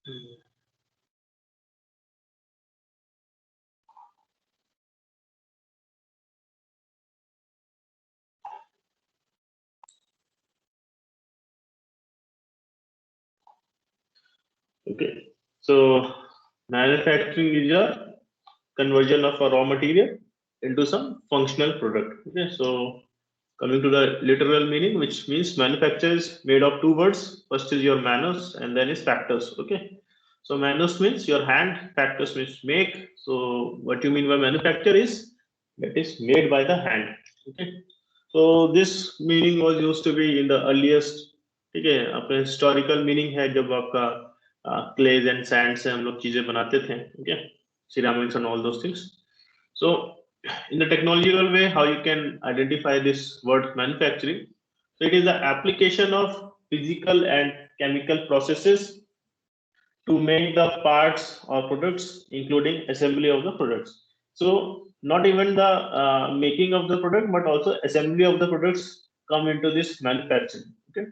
Okay, so manufacturing is a conversion of a raw material into some functional product. Okay, so coming to the literal meaning, which means manufacture is made of two words. First is your manus and then is factors. Okay, so manus means your hand, factors means make. So what you mean by manufacture is that is made by the hand. Okay, so this meaning was used to be in the earliest. ठीक है, अपने historical meaning है जब आपका clays and sand से हम लोग चीजें बनाते थे. Okay, ceramics and all those things. So in the technological way, how you can identify this word manufacturing? So it is the application of physical and chemical processes to make the parts or products, including assembly of the products. So not even the making of the product, but also assembly of the products come into this manufacturing. Okay.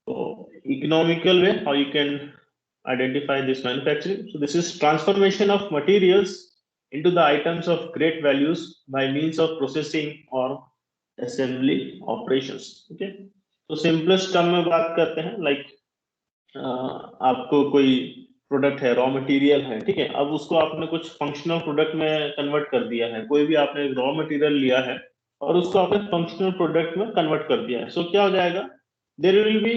So economical way, how you can identify this manufacturing. So this is transformation of materials into the items of great values by means of processing or assembly operations. Okay. तो simplest term में बात करते हैं, like आपको कोई product है, raw material है, ठीक है, अब उसको आपने कुछ फंक्शनल प्रोडक्ट में कन्वर्ट कर दिया है. कोई भी आपने रॉ मटेरियल लिया है और उसको आपने फंक्शनल प्रोडक्ट में कन्वर्ट कर दिया है. सो क्या हो जाएगा, there will be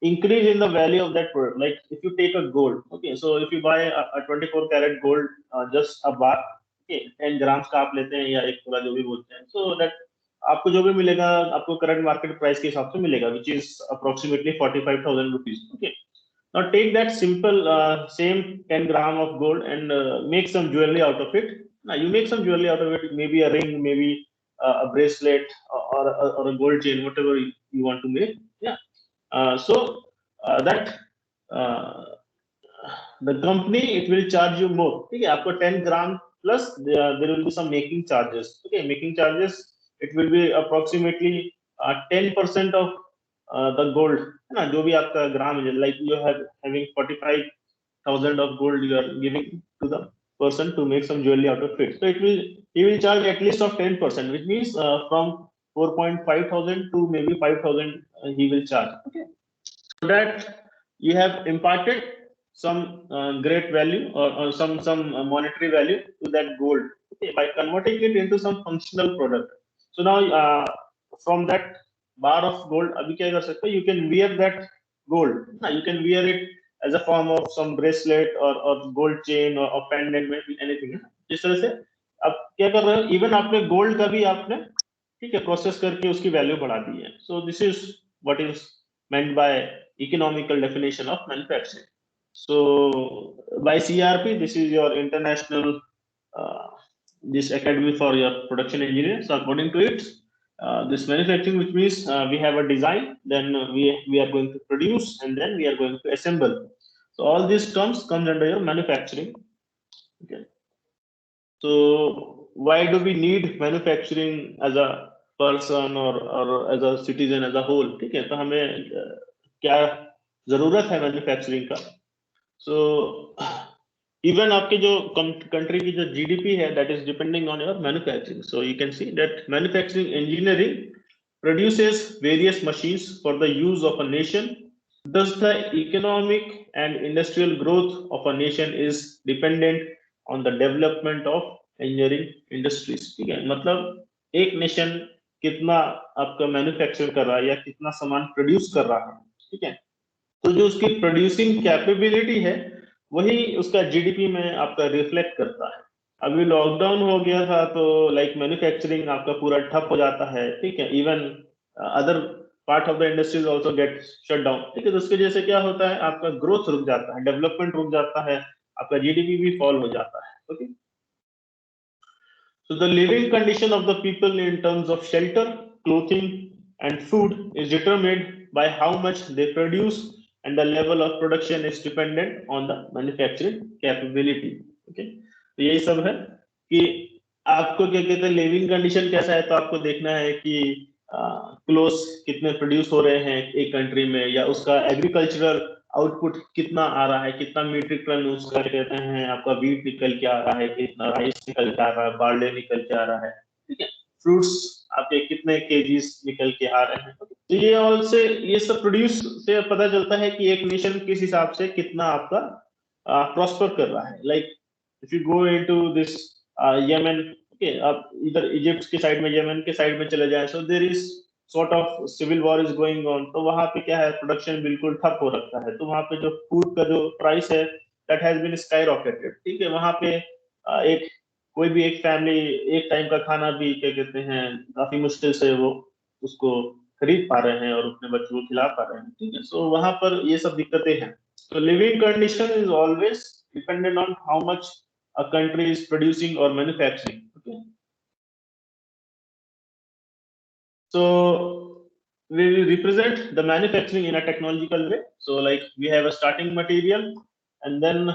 increase in the value of that product. Like if you take a gold, okay, so if you buy a 24 karat gold, just a bar, okay, 10 grams का आप लेते हैं या एक तोला जो भी बोलते हैं, so that आपको जो भी मिलेगा आपको करंट मार्केट प्राइस के हिसाब से मिलेगा, which is approximately 45,000 rupees. Okay, now take that simple same 10 gram of gold and make some jewelry out of it. Now you make some jewelry out of it, maybe a ring, maybe a bracelet, or a gold chain, whatever you want to make. Yeah. So that the company, it will charge you more. Okay, आपको 10 gram plus there will be some making charges. Okay, making charges, it will be approximately 10% of the gold, है ना, जो भी आपका ग्राम है, like you have having 45,000 of gold you are giving to the person to make some jewelry out of it. So he will charge at least of 10%, which means from 4.5 thousand to maybe 5,000 he will charge. Okay, so that you have imparted some great value, or some monetary value to that gold, okay, by converting it into some functional product. So now from that bar of gold, abhi kya kar sakte, you can wear that gold. You can wear it as a form of some bracelet, or gold chain, or pendant, maybe anything. जिस तरह से अब क्या कर रहे हो, even आपने gold का भी आपने, ठीक है, प्रोसेस करके उसकी वैल्यू बढ़ा दी है. So this is what is meant by economical definition of manufacturing. So by CRP, this is your international this academy for your production engineer. So according to it, this manufacturing, which means we have a design, then we are going to produce, and then we are going to assemble. So all these terms comes under your manufacturing. Okay. So why do we need manufacturing as a person, or as a citizen as a whole? ठीक है, तो हमें क्या जरूरत है manufacturing का? So even आपके जो कंट्री की जो जीडीपी है, that is depending on your manufacturing. So you can see that manufacturing engineering produces various machines for the use of a nation. Thus the economic and industrial growth of a nation is dependent on the development of engineering industries. ठीक है, मतलब एक nation कितना आपका manufacture कर रहा है या कितना सामान प्रोड्यूस कर रहा है, ठीक है, तो जो उसकी प्रोड्यूसिंग कैपेबिलिटी है वही उसका जीडीपी में आपका रिफ्लेक्ट करता है. अभी लॉकडाउन हो गया था तो लाइक मैन्युफैक्चरिंग आपका पूरा ठप हो जाता है, ठीक है, even other part of the industries also get shut down. ठीक है, तो उसकी वजह से क्या होता है, आपका ग्रोथ रुक जाता है, डेवलपमेंट रुक जाता है, आपका जीडीपी भी फॉल हो जाता है. Okay, so the living condition of the people in terms of shelter, clothing and food is determined by how much they produce, and the level of production is dependent on the manufacturing capability. Okay, तो यही सब है कि आपको क्या कहते हैं, living condition कैसा है, तो आपको देखना है कि क्लोथ कितने प्रोड्यूस हो रहे हैं एक कंट्री में, या उसका एग्रीकल्चरल आउटपुट कितना आ रहा है, कितना मीट्रिक टन उसका कहते हैं आपका वीट निकल के आ रहा है, कितना राइस निकल के आ रहा है, बार्ले निकल के आ रहा है, ठीक है, फ्रूट्स आपके कितने केजीज निकल के आ रहे हैं। तो ये ऑल से ये सब प्रोड्यूस से पता चलता है कि एक नेशन किस हिसाब से कितना आपका प्रॉस्पर कर रहा है। Like if you go into this Yemen, okay, आप इधर इजिप्ट के साइड में, यमन के साइड में चले जाएं, so there is sort of civil war is going on, तो वहां पे क्या है, प्रोडक्शन बिल्कुल ठप हो रखा है, तो वहां पे जो फूड का जो प्राइस है that has been skyrocketed, ठीक है, वहां पे एक कोई भी एक फैमिली एक टाइम का खाना भी क्या कहते हैं काफी मुश्किल से वो उसको खरीद पा रहे हैं और अपने बच्चों को खिला पा रहे हैं, ठीक है, सो वहां पर ये सब दिक्कतें हैं। तो living condition is always dependent on how much a country is producing or manufacturing. Okay, so we will represent the manufacturing in a technological way. So like we have a starting material, and then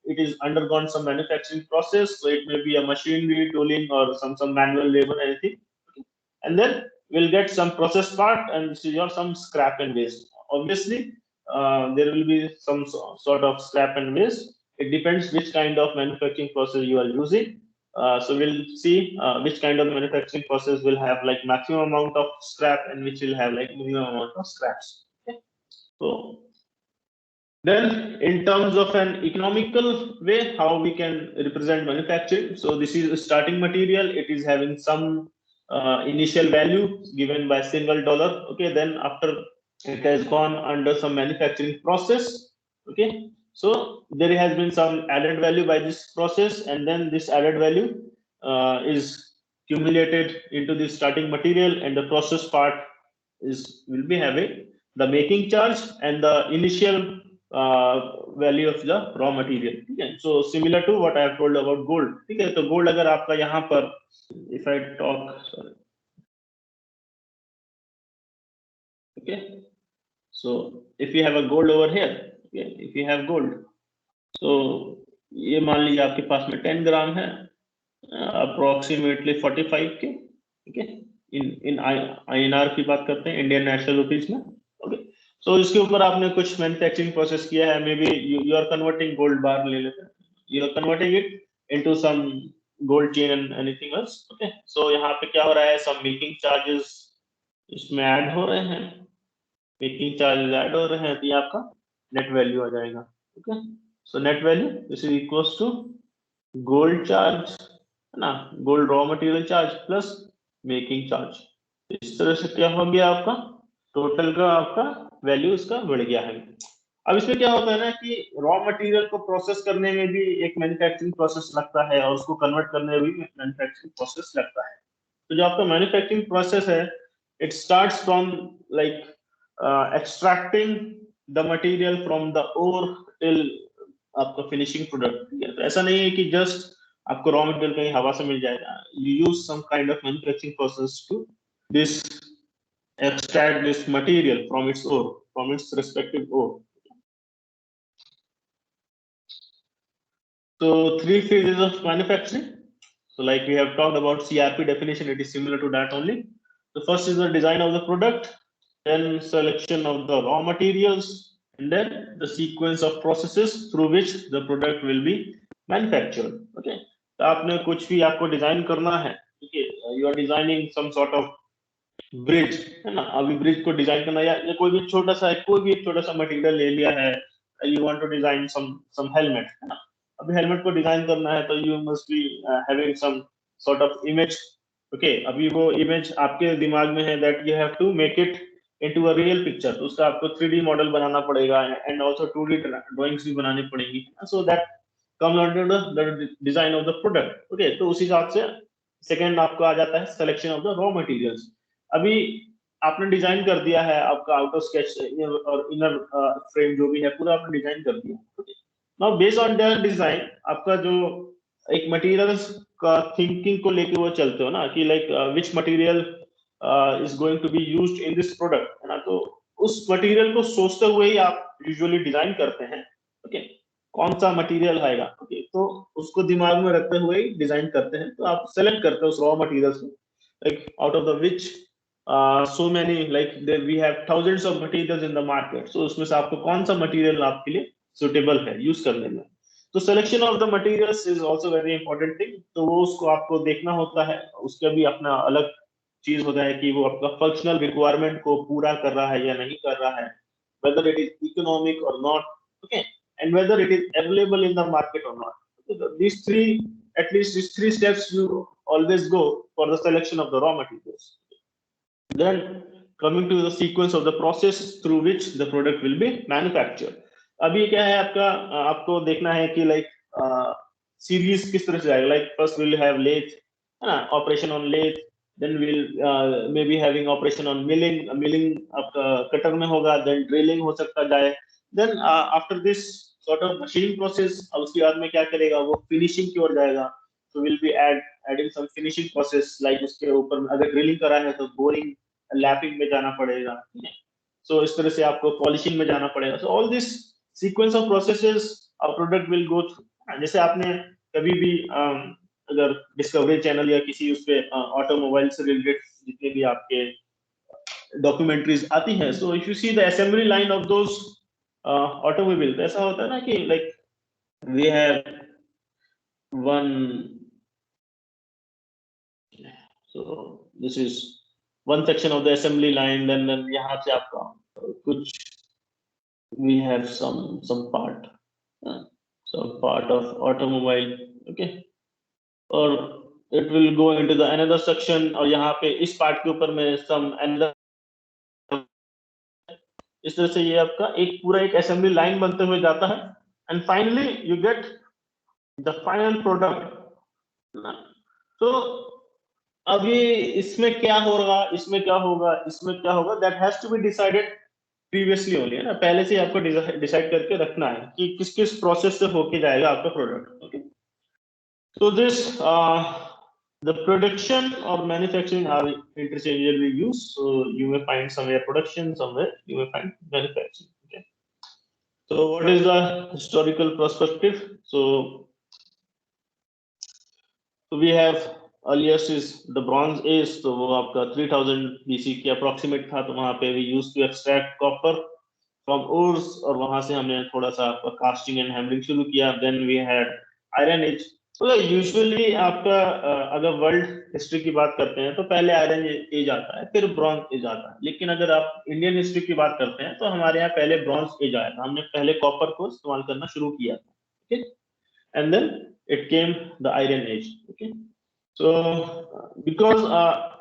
it is undergone some manufacturing process, so it may be a machinery, tooling, or some manual labor, anything. Okay. And then we'll get some process part, and this is your some scrap and waste. Obviously there will be some sort of scrap and waste. It depends which kind of manufacturing process you are using. So we'll see which kind of manufacturing process will have like maximum amount of scrap and which will have like minimum amount of scraps. Okay. So then in terms of an economical way, how we can represent manufacturing. So this is a starting material. It is having some initial value given by $1. Okay. Then after it has gone under some manufacturing process. Okay. So there has been some added value by this process, and then this added value is accumulated into the starting material, and the process part is will be having the making charge and the initial value of the raw material, ठीक है। So similar to what I have told about gold, ठीक है, तो gold अगर आपका यहाँ पर if I talk, sorry, okay, so if you have a gold over here, okay, if you have gold, so ये मान लीजिए आपके पास में 10 ग्राम है, अप्रोक्सीमेटली 45 के, ठीक है, इन INR की बात करते हैं, इंडियन नेशनल रुपीज में। ओके, सो इसके ऊपर आपने कुछ मैन्युफैक्चरिंग प्रोसेस किया है, may be you are converting gold bar ले लेते हैं, you are converting it into some gold chain and anything else. Okay, so यहाँ पे क्या हो रहा है, सम मेकिंग चार्जेस इसमें ऐड हो रहे हैं, मेकिंग चार्जेस ऐड हो रहे हैं, तो ये आपका नेट वैल्यू आ जाएगा। Okay, so net value this is equals to gold charge है ना, gold raw material charge plus making charge. इस तरह से क्या हो गया आपका टोटल का आपका वैल्यू इसका बढ़ गया है। अब इसमें क्या होता है ना कि रॉ मटेरियल को प्रोसेस करने में भी एक मैन्युफैक्चरिंग प्रोसेस लगता है और उसको कन्वर्ट करने में भी मैन्युफैक्चरिंग प्रोसेस लगता है। तो जो आपका मैन्युफैक्चरिंग प्रोसेस है, it starts from like extracting the material from the ore till आपका फिनिशिंग प्रोडक्ट, ठीक है। तो ऐसा नहीं है कि जस्ट आपको रॉ मटेरियल कहीं हवा से मिल जाएगा, you use some kind of manufacturing process to this extract this material from its ore, from its respective ore. So 3 phases of manufacturing. So like we have talked about CRP definition, it is similar to that only. The first is the design of the product, then selection of the raw materials, and then the sequence of processes through which the product will be manufactured. Okay, तो आपने कुछ भी आपको design करना है, ठीक है, you are designing some sort of bridge है ना, अभी ब्रिज को डिजाइन करना या कोई भी छोटा सा कोई भी एक छोटा सा मटेरियल ले लिया है, you want to design some helmet है ना, अभी हेलमेट को डिजाइन करना है तो you must be having some sort of image. Okay, अभी वो इमेज आपके दिमाग में है that you have to make it into a real picture, तो उसका आपको 3D मॉडल बनाना पड़ेगा एंड आल्सो 2D ड्राइंग्स भी बनानी पड़ेगी, so that comes under the design of the product. Okay, तो उस हिसाब से सेकंड आपको आ जाता है selection of the raw materials. अभी आपने डिजाइन कर दिया है, आपका आउटर स्केच और इनर फ्रेम जो भी है पूरा आपने डिजाइन कर दिया। Now based on that design आपका जो एक मटेरियल्स का थिंकिंग को लेके वो चलते हो ना कि like which material is going to be used in this product है ना, तो उस मटेरियल को सोचते हुए ही आप यूजुअली डिजाइन करते हैं। ओके, कौन सा मटेरियल आएगा, ओके, तो उसको दिमाग में रखते हुए ही डिजाइन करते हैं, तो आप सेलेक्ट करते हो उस रॉ मटेरियल्स को, like out of the which so many, like we have thousands of materials in the market, so उसमें से आपको कौन सा material आपके लिए suitable है यूज करने में. तो selection of the materials is also very important thing. तो वो उसको आपको देखना होता है, उसका भी अपना अलग चीज होता है कि वो आपका फंक्शनल रिक्वायरमेंट को पूरा कर रहा है या नहीं कर रहा है, whether it is economic or not, okay, and whether it is available in the market or not. So these three, at least these three steps you always go for the selection of the raw materials. Then coming to the sequence of the process through which the product will be manufactured. अभी क्या है आपका, आपको देखना है कि like series किस तरह से जाएगा. Like first will have lathe, है ना, operation on lathe. Then will may be having operation on milling. Milling आपका कटर में होगा. देन ड्रिलिंग हो सकता जाए. Then after this sort of machining process, अब उसके बाद में क्या करेगा, वो फिनिशिंग की ओर जाएगा. तो will be adding some finishing process, like उसके ऊपर अगर ड्रिलिंग करा है तो बोरिंग, लैपिंग में जाना पड़ेगा. सो इस तरह से आपको पॉलिशिंग में जाना पड़ेगा. So all this sequence of processes a product will go through. जैसे आपने कभी भी अगर डिस्कवरी चैनल या किसी उस पे ऑटोमोबाइल से रिलेटेड जितने भी आपके डॉक्यूमेंट्रीज आती हैं, so if you see the assembly line of those automobile, तो ऐसा होता है ना कि like we have one, so this is one section of the assembly line. Then यहाँ से आपका कुछ, we have some part, some part of automobile, okay, or it will go into the another section, और यहाँ पे इस part के ऊपर में some another. इस तरह से ये आपका एक पूरा एक assembly line बनते हुए जाता है, and finally you get the final product. तो अभी इसमें क्या होगा, इसमें क्या होगा, इसमें क्या होगा, that has to be decided previously only, है ना. पहले से आपको डिसाइड करके रखना है कि किस किस प्रोसेस से होके जाएगा आपका product. Okay, so this the production or manufacturing are interchangeably used, so you may find somewhere production, somewhere you may find manufacturing. Okay, so what is the historical perspective? So we have earliest is the bronze age, तो वो आपका 3000 BC के approximate था. तो वहां पे we used to extract copper from ores, और वहां से हमने थोड़ा सा कास्टिंग एंड हैमरिंग शुरू किया. Then we had iron age. तो यूजुअली आपका अगर वर्ल्ड हिस्ट्री की बात करते हैं तो पहले आयरन एज आता है, फिर ब्रॉन्ज एज आता है. लेकिन अगर आप इंडियन हिस्ट्री की बात करते हैं तो हमारे यहाँ पहले ब्रॉन्ज एज आया था. हमने पहले कॉपर को इस्तेमाल करना शुरू किया था. Okay, and then it came the iron age. Okay, so because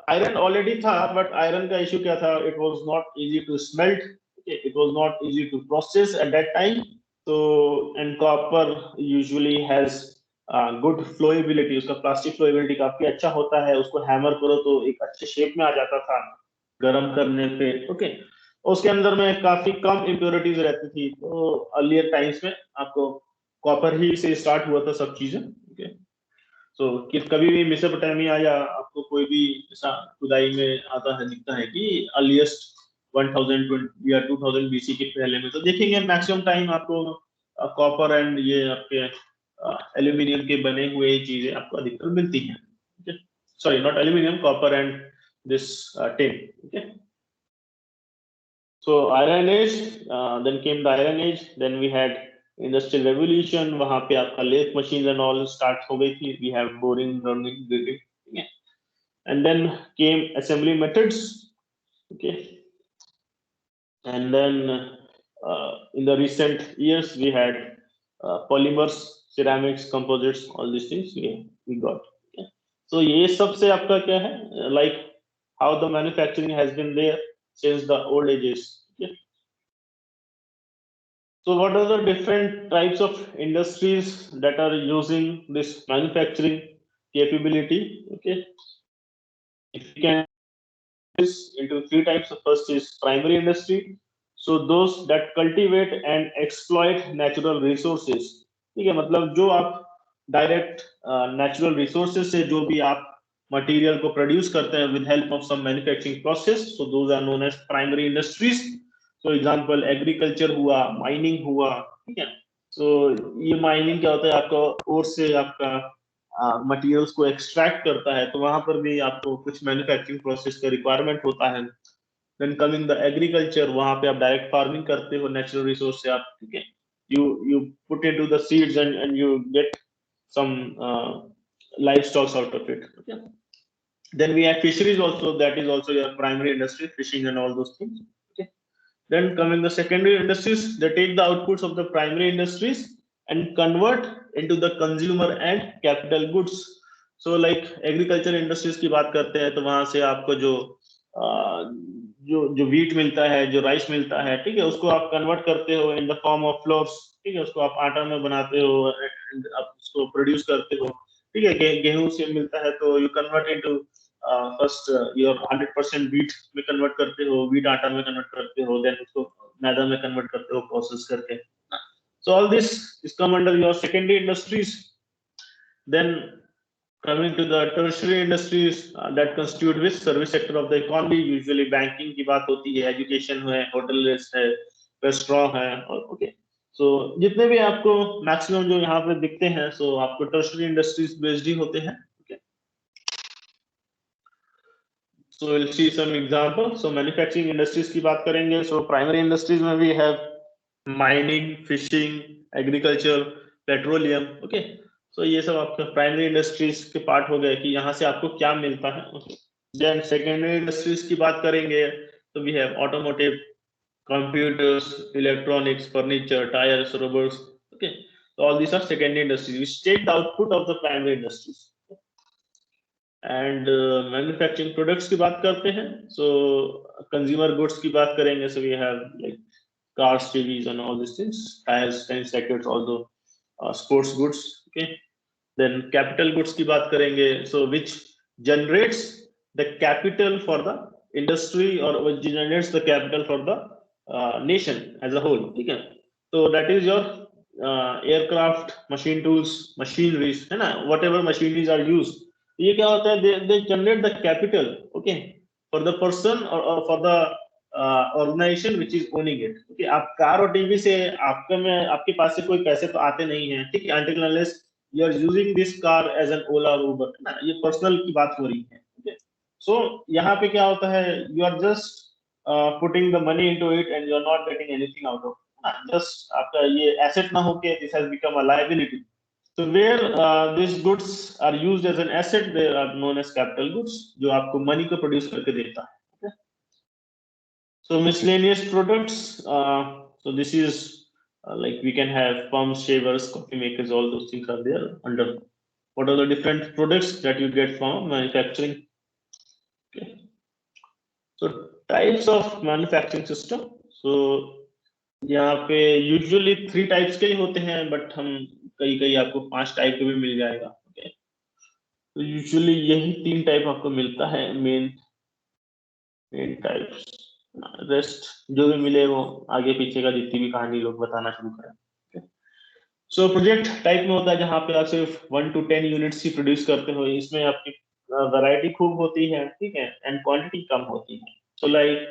iron already tha, but iron ka issue kya tha, it was not easy to smelt. Okay, it was not easy to process at that time. So and copper usually has good flowability, उसका plastic flowability काफी अच्छा होता है. उसको hammer करो तो एक अच्छे शेप में आ जाता था गर्म करने पे. ओके, उसके अंदर में काफी कम इम्प्योरिटीज रहती थी. तो अर्लियर टाइम्स में आपको कॉपर ही से स्टार्ट हुआ था सब चीजें. ओके, सो कि कभी भी मेसोपोटामिया या आपको कोई भी ऐसा खुदाई में आता है, दिखता है कि अर्लीस्ट 1020 या 2000 BC के पहले में, तो देखेंगे मैक्सिमम टाइम आपको कॉपर एंड ये आपके एल्यूमिनियम के बने हुए चीजें आपको अधिकतर मिलती हैं. Sorry, not aluminium, copper and this tin. Okay, so iron age, then came the iron age, then we had industrial revolution. वहां पे आपका lathe machines and all start हो गई थी. We have boring, running, drilling, and then came assembly methods. Okay, and then in the recent years we had polymers, ceramics, composites, all these things we got. Okay, so ये सब से आपका क्या है, like how the manufacturing has been there since the old ages. Okay, so what are the different types of industries that are using this manufacturing capability? Okay, if you can this into three types. First is primary industry, so those that cultivate and exploit natural resources. ठीक है, मतलब जो आप direct natural resources से जो भी आप material को प्रोड्यूस करते हैं with help of some manufacturing process, so those are known as primary industries. So example agriculture हुआ, माइनिंग हुआ. ठीक है, सो ये माइनिंग क्या होता है, आपका ओर से आपका मटेरियल्स को एक्सट्रैक्ट करता है, तो वहां पर भी आपको कुछ मैन्युफैक्चरिंग प्रोसेस का रिक्वायरमेंट होता है। देन कमिंग द एग्रीकल्चर, वहां पे आप डायरेक्ट फार्मिंग करते हो नेचुरल रिसोर्स से आप, ठीक है, you put into the seeds and you get some livestock out of it. Okay, then we have fisheries also, that is also your primary industry, fishing and all those things. Okay, then coming the secondary industries, they take the outputs of the primary industries and convert into the consumer and capital goods. So like agriculture industries की बात करते हैं तो वहां से आपको जो wheat मिलता है, जो राइस मिलता है, ठीक है, उसको आप कन्वर्ट करते हो in the form of floors, ठीक है, उसको आप आटा में बनाते हो, आप उसको प्रोड्यूस करते हो, ठीक है, गेहूं से मिलता है तो you convert into first your 100% wheat में कन्वर्ट करते हो, व्हीट आटा में कन्वर्ट करते हो, देन उसको मैदा में कन्वर्ट करते हो प्रोसेस करके. So all this is come under your secondary industries. Then coming to the tertiary industries that constitute which service sector of the economy, usually banking की बात होती है, education है, hotels है, restaurant है, और okay. So जितने भी आपको maximum जो यहाँ पे दिखते हैं, so आपको tertiary industries based ही होते हैं. Okay. So we'll see some example. So manufacturing industries की बात करेंगे. So primary industries में we have mining, fishing, agriculture, petroleum. Okay. So ये सब आपके प्राइमरी इंडस्ट्रीज के पार्ट हो गए कि यहाँ से आपको क्या मिलता है. देन सेकेंडरी इंडस्ट्रीज की बात करेंगे तो we have automotive, computers, electronics, furniture, tires, rubbers. Okay, so all these are secondary industries which take the output of the primary industries. And manufacturing products की बात करते हैं. So consumer goods की बात करेंगे. So we have like cars, TVs, and all these things. Tires, tennis rackets, also sports goods. Okay. Then capital goods की बात करेंगे. So which generates the capital for the industry or which generates the capital for the nation as a whole. ठीक है. So that is your aircraft, machine tools, machineries, है ना. Whatever machineries are used. ये क्या होता है? They generate the capital. Okay. For the person or for the organisation which is owning it. Okay, आप car और टीवी से आपके पास से कोई पैसे तो आते नहीं है, ठीक है, until unless you are using this car as an Ola or Uber, ना, ये पर्सनल की बात हो रही है. ओके, सो यहाँ पे क्या होता है? You are just putting the money into it and you are not getting anything out of, just आपका ये एसेट ना होके this has become a liability. So where these goods are used as an asset, they are known as capital goods, जो आपको money को produce करके देता है. So miscellaneous products, so this is like we can have pumps, shavers, coffee makers, all those things are there under. What are the different products that you get from manufacturing? Okay. So types of manufacturing system. So यहाँ पे usually 3 types के ही होते हैं, but हम कई आपको 5 type के भी मिल जाएगा. Okay. तो usually यही 3 टाइप आपको मिलता है, मेन टाइप्स. रेस्ट जो भी मिले वो आगे पीछे का जितनी भी कहानी लोग बताना शुरू करें. सो प्रोजेक्ट टाइप में होता है जहाँ पे आप सिर्फ 1 to 10 यूनिट्स ही प्रोड्यूस करते हो. इसमें आपकी वैरायटी खूब होती है, ठीक है, एंड क्वांटिटी कम होती है. So like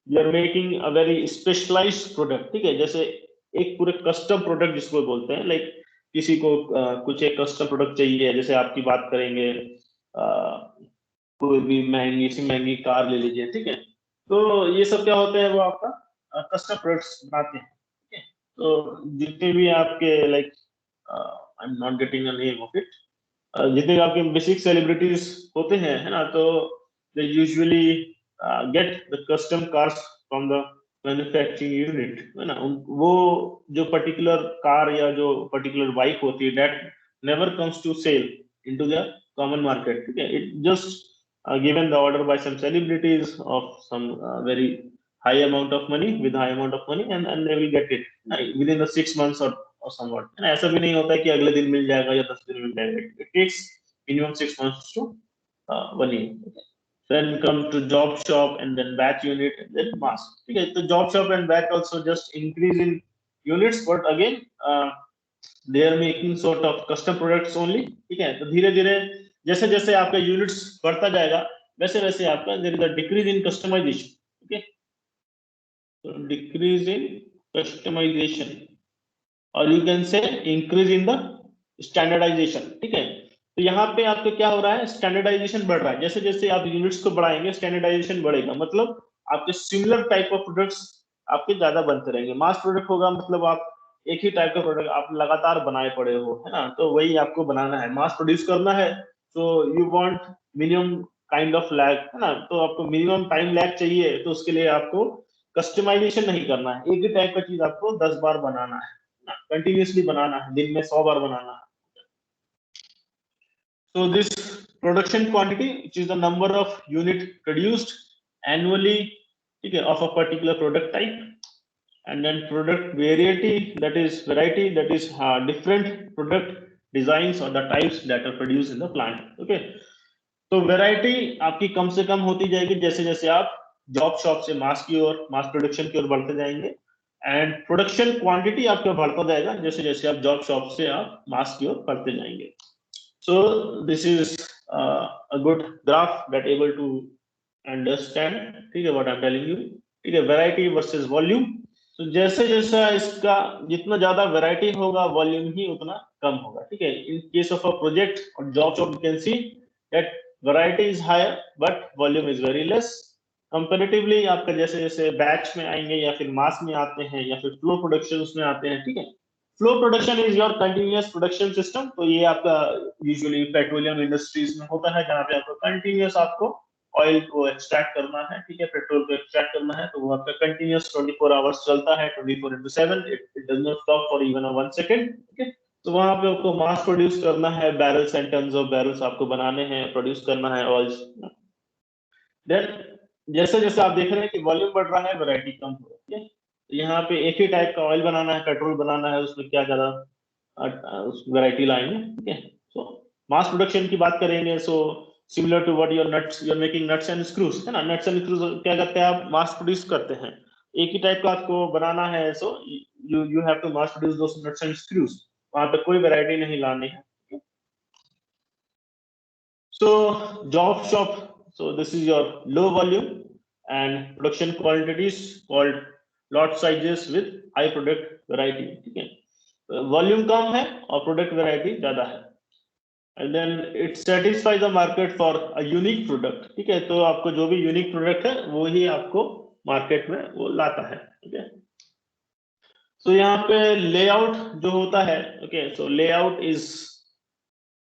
you are making a very specialised product, ठीक है, जैसे एक पूरे कस्टम प्रोडक्ट जिसको बोलते हैं. लाइक किसी को कुछ एक कस्टम प्रोडक्ट चाहिए, जैसे आपकी बात करेंगे कोई भी महंगी से महंगी कार ले लीजिए, ठीक है, तो ये सब क्या होते हैं? वो आपका कस्टम प्रोडक्ट्स बनाते हैं. ठीक है, तो जितने भी आपके like I am not getting a name of it, जितने भी आपके बेसिक सेलिब्रिटीज होते हैं, है ना, तो they usually get the custom cars from the manufacturing unit, है ना. वो जो पर्टिकुलर कार या जो पर्टिकुलर बाइक होती है, that never comes to sale into the common market. ठीक है, it just given the order by some celebrities of some very high amount of money, with high amount of money, and they will get it within the 6 months or somewhat. And ऐसा भी नहीं होता है कि अगले दिन मिल जाएगा या 10 दिन मिल जाएगा. It takes minimum 6 months to 1 year. Okay. Then come to job shop and then batch unit and then mass. Okay, the job shop and batch also just increase in units, but again they are making sort of custom products only. ठीक है, तो धीरे धीरे जैसे जैसे आपका units बढ़ता जाएगा वैसे वैसे आपका there is a decrease in customisation. Okay, तो डिक्रीज इन कस्टमाइजेशन और you can say increase in the standardisation. ठीक है, तो यहाँ पे आपके क्या हो रहा है, स्टैंडर्डाइजेशन बढ़ रहा है। जैसे जैसे आप यूनिट्स को बढ़ाएंगे स्टैंडर्डाइजेशन बढ़ेगा, मतलब आपके सिमिलर टाइप ऑफ प्रोडक्ट्स आपके ज्यादा बनते रहेंगे। मास प्रोडक्ट होगा मतलब आप एक ही टाइप का प्रोडक्ट आप लगातार बनाए पड़े हो, है ना, तो वही आपको बनाना है, मास प्रोड्यूस करना है। तो you want minimum kind of lag, है ना, तो आपको मिनिमम टाइम लैग चाहिए, तो उसके लिए आपको कस्टमाइजेशन नहीं करना है, एक ही टाइप का चीज आपको 10 बार बनाना है, कंटिन्यूसली बनाना है, दिन में 100 बार बनाना है। So this production quantity, which is the number of unit produced annually, okay, of a particular product type, and then product variety, that is variety, that is different product designs or the types that are produced in the plant. Okay, तो variety आपकी कम से कम होती जाएगी जैसे जैसे आप job shop से मास की ओर, मास प्रोडक्शन की ओर बढ़ते जाएंगे, एंड प्रोडक्शन क्वांटिटी आपका बढ़ता जाएगा जैसे जैसे आप जॉब शॉप से आप मास की ओर बढ़ते जाएंगे। So this is a good graph that able to understand, ठीक है, what I'm telling you, ठीक है, variety versus volume। तो जैसे जैसा इसका जितना ज्यादा वैरायटी होगा वॉल्यूम ही उतना कम होगा, ठीक है। In case of a project और job shop you can see that variety is higher but volume is very less comparatively. आपका जैसे जैसे बैच में आएंगे या फिर मास में आते हैं या फिर फ्लो प्रोडक्शन में आते हैं, ठीक है। Flow production is your continuous production system, तो ये आपका यूजुअली पेट्रोलियम इंडस्ट्रीज में होता है जहाँ पे आपको कंटिन्यूअस आपको ऑयल को एक्सट्रैक्ट करना है, ठीक है, पेट्रोल को एक्सट्रैक्ट करना है, तो वो आपका कंटिन्यूअस 24 आवर्स चलता है, 24/7, it does not stop for even 1 second, ठीक है। तो वहां पे आपको मास प्रोड्यूस करना है, barrels and tons of barrels आपको बनाने हैं, प्रोड्यूस करना है ऑयल्स। देन जैसे जैसे आप देख रहे हैं कि वॉल्यूम बढ़ रहा है, वैरायटी कम हो रही है, तो यहाँ पे एक ही टाइप का ऑयल बनाना है, पेट्रोल बनाना है, उसमें क्या ज्यादा उस वैरायटी लाएंगे, ठीक है। सो मास प्रोडक्शन की बात करेंगे, so similar to what your nuts, you are making nuts and screws, है ना, नट्स एंड स्क्रूज क्या करते हैं आप, मास प्रोड्यूस करते हैं, एक ही टाइप का आपको बनाना है, so you you have to mass produce those nuts and screws, वहां पे कोई वैरायटी नहीं लानी है। So job shop, so this is your low volume and production quantities called lot sizes with high product variety, ठीक है, volume कम है और प्रोडक्ट वैरायटी ज्यादा है, and then it satisfy the market for a unique product, ठीक है, तो आपको जो भी यूनिक प्रोडक्ट है वो ही आपको मार्केट में वो लाता है, ठीक है। सो यहाँ पे लेआउट जो होता है, okay, so layout is,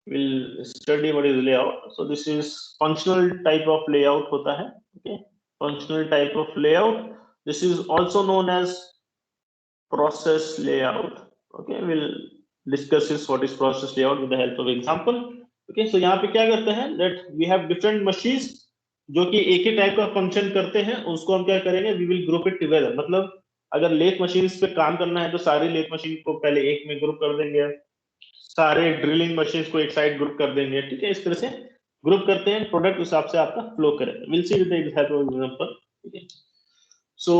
we'll study what is layout. So this is functional type of layout hota hai, okay, functional type of layout. This is also known as process layout, okay, we'll discuss this what is process layout with the help of example, okay। So यहाँ पे क्या करते हैं that we have different machines जो कि एक ही type का function करते हैं, उसको हम क्या करेंगे, we will group it together, मतलब अगर लेथ मशीन पे काम करना है तो सारी लेथ मशीन को पहले एक में ग्रुप कर देंगे, सारे ड्रिलिंग मशीन को एक साइड ग्रुप कर देंगे, ठीक है, इस तरह से ग्रुप करते हैं, प्रोडक्ट उस हिसाब से आपका फ्लो करेगा। Will see with the example, ठीक है। So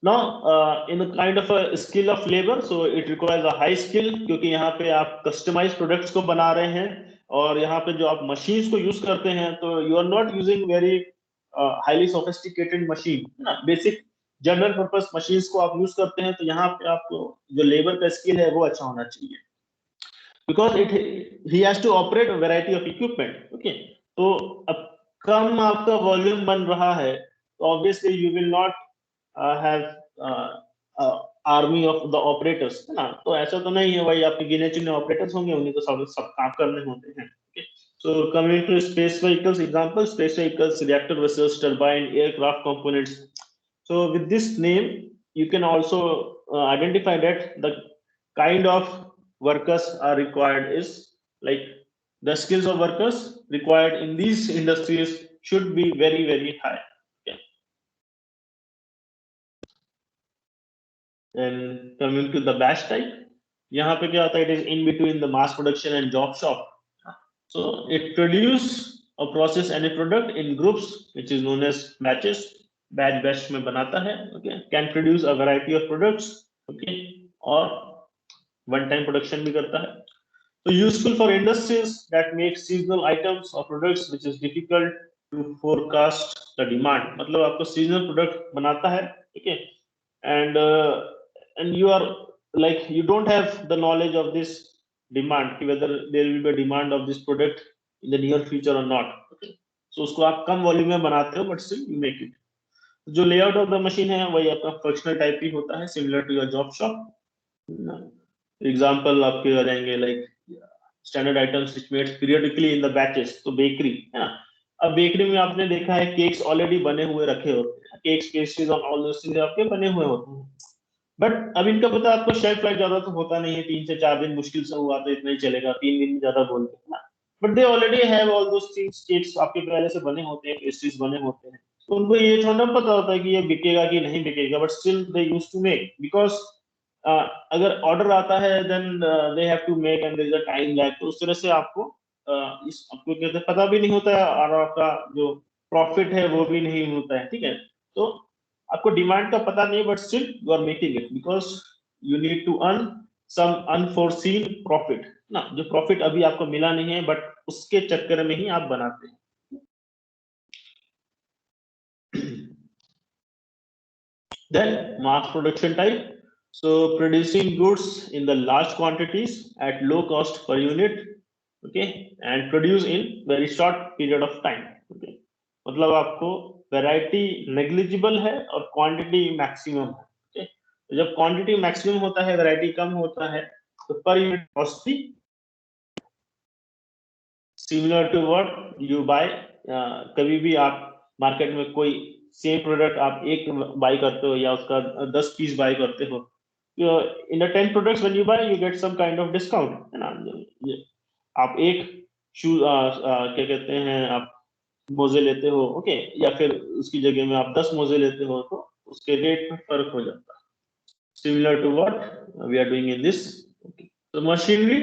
now in kind of a skill of labour, so it requires a high skill, क्योंकि यहाँ पे आप कस्टमाइज प्रोडक्ट्स को बना रहे हैं, और यहाँ पे जो आप मशीन्स को यूज करते हैं तो you are not using very highly sophisticated machine, है ना, बेसिक जनरल पर्पस मशीन्स को आप यूज करते हैं, तो यहाँ पे आपको जो लेबर का स्किल है वो अच्छा होना चाहिए, because it he has to operate a variety of equipment, okay। तो अब कम आपका वॉल्यूम बन रहा है तो obviously you will not have army of the operators, है ना, तो ऐसा तो नहीं है भाई आपके गिने चुने ऑपरेटर्स होंगे, उन्हें तो सब काम करने होते हैं, okay। So coming to space vehicles example, space vehicles, reactor vessels, turbine, aircraft components, so with this name you can also identify that the kind of workers are required is like the skills of workers required in these industries should be very very high, okay। And coming to the batch type, यहाँ पे क्या होता है, it is in between the mass production and job shop, so it produce or process any product in groups which is known as batches, batch में बनाता है, okay, can produce a variety of products, okay, और one time production भी करता है। So useful for industries that make seasonal items or products which is difficult to forecast the demand, मतलब आपको seasonal product बनाता है, ठीक है, and you are like you don't have the knowledge of this demand कि whether there will be demand of this product in the near future और not. Okay, so उसको आप कम वॉल्यूम में बनाते हो but still you make it. जो layout of the machine है वही आपका फंक्शनल टाइप ही होता है, similar to your job shop. Example आपके आ जाएंगे like standard items which made periodically in the batches, तो बेकरी है ना। अब बेकरी में आपने देखा है केक्स ऑलरेडी बने हुए रखे होते हैं, केक्स पेस्ट्रीज और ऑल दोस थिंग्स आपके बने हुए होते हैं, बट अब इनका पता आपको शेल्फ लाइफ ज्यादा तो होता नहीं है, 3 से 4 दिन मुश्किल से हुआ तो इतना ही चलेगा, 3 दिन ज्यादा बोलते हैं ना। But they already have all those things, cakes आपके पहले से बने होते हैं, पेस्ट्रीज बने होते हैं, तो उनको ये थोड़ा पता होता है कि ये बिकेगा कि नहीं बिकेगा, but still they used to make because अगर ऑर्डर आता है then they have to make and there is a time lag, तो उस तरह से आपको इस आपको कहते पता भी नहीं होता है और आपका जो प्रॉफिट है वो भी नहीं होता है, ठीक है। तो आपको डिमांड का पता नहीं but still you are making it because you need to earn some unforeseen profit ना, जो प्रॉफिट अभी आपको मिला नहीं है बट उसके चक्कर में ही आप बनाते हैं। Then mass production type, so producing goods in the large quantities at low cost per unit, okay, and produce in very short period of time, okay, मतलब आपको वैरायटी नेग्लिजिबल है और क्वांटिटी मैक्सिमम है, okay? तो जब quantity maximum होता है variety कम होता है तो पर यूनिट कॉस्ट भी similar to what you buy, कभी भी आप मार्केट में कोई सेम प्रोडक्ट आप एक बाय करते हो या उसका 10 पीस बाय करते हो, in the 10 products when you buy you get some kind of discount है ना। आप एक शू क्या कहते हैं आप मोजे लेते हो, ओके, या फिर उसकी जगह में आप 10 मोजे लेते हो तो उसके रेट में फर्क हो जाता है, similar to what we are doing in this. So machinery,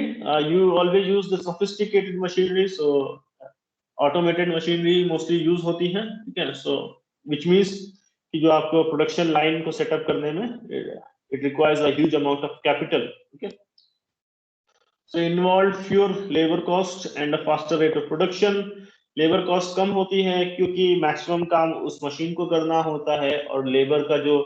you always use the sophisticated machinery, so automated machinery mostly use होती है, ठीक है। So which means कि जो आपको प्रोडक्शन लाइन को सेटअप करने में it requires a huge amount of capital, okay. So involved fewer labor cost and a faster rate of production, labour cost कम होती है क्योंकि मैक्सिमम काम उस मशीन को करना होता है और लेबर का जो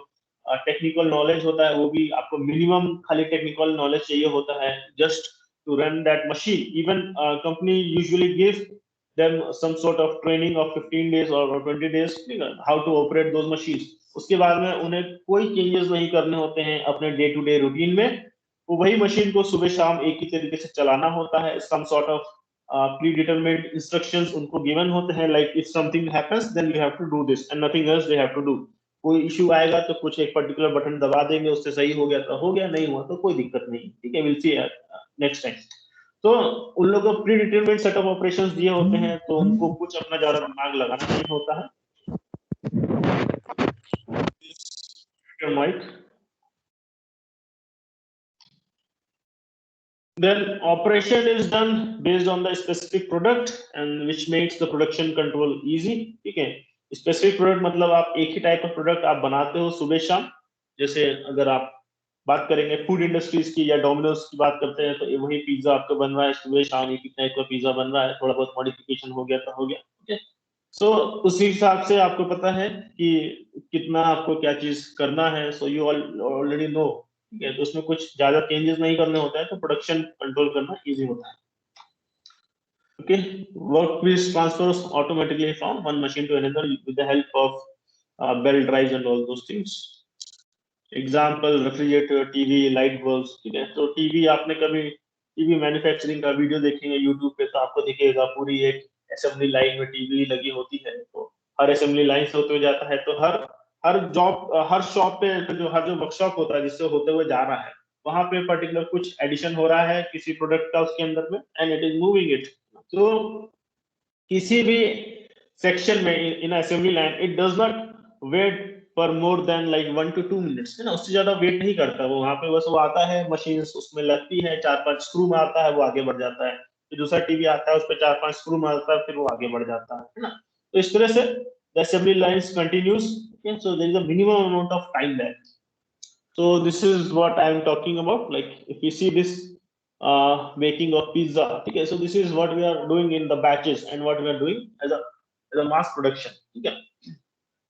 टेक्निकल नॉलेज होता है वो भी आपको मिनिमम खाली टेक्निकल नॉलेज चाहिए होता है just to run that machine. Even company usually give them some sort of training of 15 days और 20 days how to operate those machines, उसके बाद में उन्हें कोई चेंजेस नहीं करने होते हैं अपने डे टू डे रूटीन में, वो वही मशीन को सुबह शाम एक ही तरीके से चलाना होता है। Some sort of predetermined instructions उनको given होते हैं, like if something happens then you have to do this and nothing else they have to do। कोई इशू आएगा तो कुछ एक पर्टिकुलर बटन दबा देंगे, उससे सही हो गया तो हो गया, नहीं हुआ तो कोई दिक्कत नहीं, ठीक है, विल सी नेक्स्ट टाइम। तो उन लोगों को प्री डिटरमिनेड सेट ऑफ ऑपरेशंस दिए होते हैं तो उनको कुछ अपना ज्यादा दिमाग लगाना नहीं होता है। माइक then operation is done based on the specific product and which makes the production control easy, ठीक है। स्पेसिफिक प्रोडक्ट मतलब आप एक ही टाइप का प्रोडक्ट आप बनाते हो सुबह शाम, जैसे अगर आप बात करेंगे फूड इंडस्ट्रीज की या डोमिनोज की बात करते हैं तो वही पिज्जा आपका बन रहा है सुबह शाम, एक ही टाइप का पिज्जा बन रहा है, थोड़ा बहुत मॉडिफिकेशन हो गया तो हो गया, ओके। सो उसी हिसाब से आपको पता है कि कितना आपको क्या चीज करना है, सो यू ऑलरेडी नो, ठीक है। तो उसमें कुछ ज्यादा चेंजेस नहीं करने होता है तो प्रोडक्शन कंट्रोल करना इजी होता है, okay. Work piece transfers automatically from one machine to another with the help of belt drives and all those things. Example refrigerator, TV, light bulbs, ठीक है। तो टीवी आपने कभी टीवी मैन्युफैक्चरिंग का video देखेंगे यूट्यूब पे तो आपको दिखेगा पूरी एक असेंबली लाइन में टीवी लगी होती है, तो हर असेंबली लाइन से होते हुए जाता है, तो हर शॉप पे जो हर जो वर्कशॉप होता है जिससे होते हुए जा रहा है वहां पे पर्टिकुलर कुछ एडिशन हो रहा है किसी प्रोडक्ट का उसके अंदर में and it is moving it. तो किसी भी सेक्शन में in assembly line it does not wait for more than like 1 to 2 minutes, है ना, उससे ज्यादा वेट नहीं करता वो, वहां पे बस वो आता है मशीन उसमें लगती है, 4-5 स्क्रू मारता है वो आगे बढ़ जाता है, फिर दूसरा टीवी आता है उस पर 4-5 स्क्रू मारता है फिर वो आगे बढ़ जाता है ना। तो इस तरह से the assembly lines continues, okay, so there is a minimum amount of time there। so this is what I am talking about, like if you see this making of pizza, okay, so this is what we are doing in the batches and what we are doing as a mass production, ठीक है।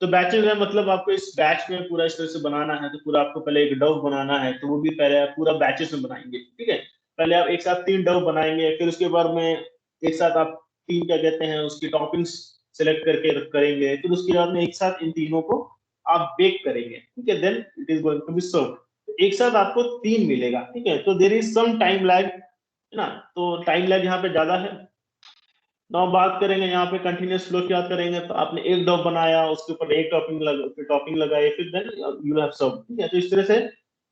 तो batches है मतलब आपको इस batch में पूरा इस तरह से बनाना है तो पूरा आपको पहले एक डव बनाना है तो वो भी पहले आप पूरा बैचेस में बनाएंगे, ठीक है। पहले आप एक साथ 3 डो बनाएंगे, फिर उसके बाद में एक साथ आप 3 क्या कहते हैं उसकी टॉपिंग्स सेलेक्ट करके करेंगे, फिर उसके बाद में एक साथ इन तीनों को आप बेक करेंगे, ठीक है, then it is going to be served. एक साथ आपको 3 मिलेगा, ठीक है, तो there is some time lag, है ना, तो टाइम लैग यहाँ पे ज्यादा है। ना बात करेंगे यहाँ पे कंटिन्यूस फ्लो की बात करेंगे, तो आपने एक डॉ बनाया, उसके ऊपर एक टॉपिंग लगाई, फिर देन यू हैव सर्व, ठीक है। तो इस तरह से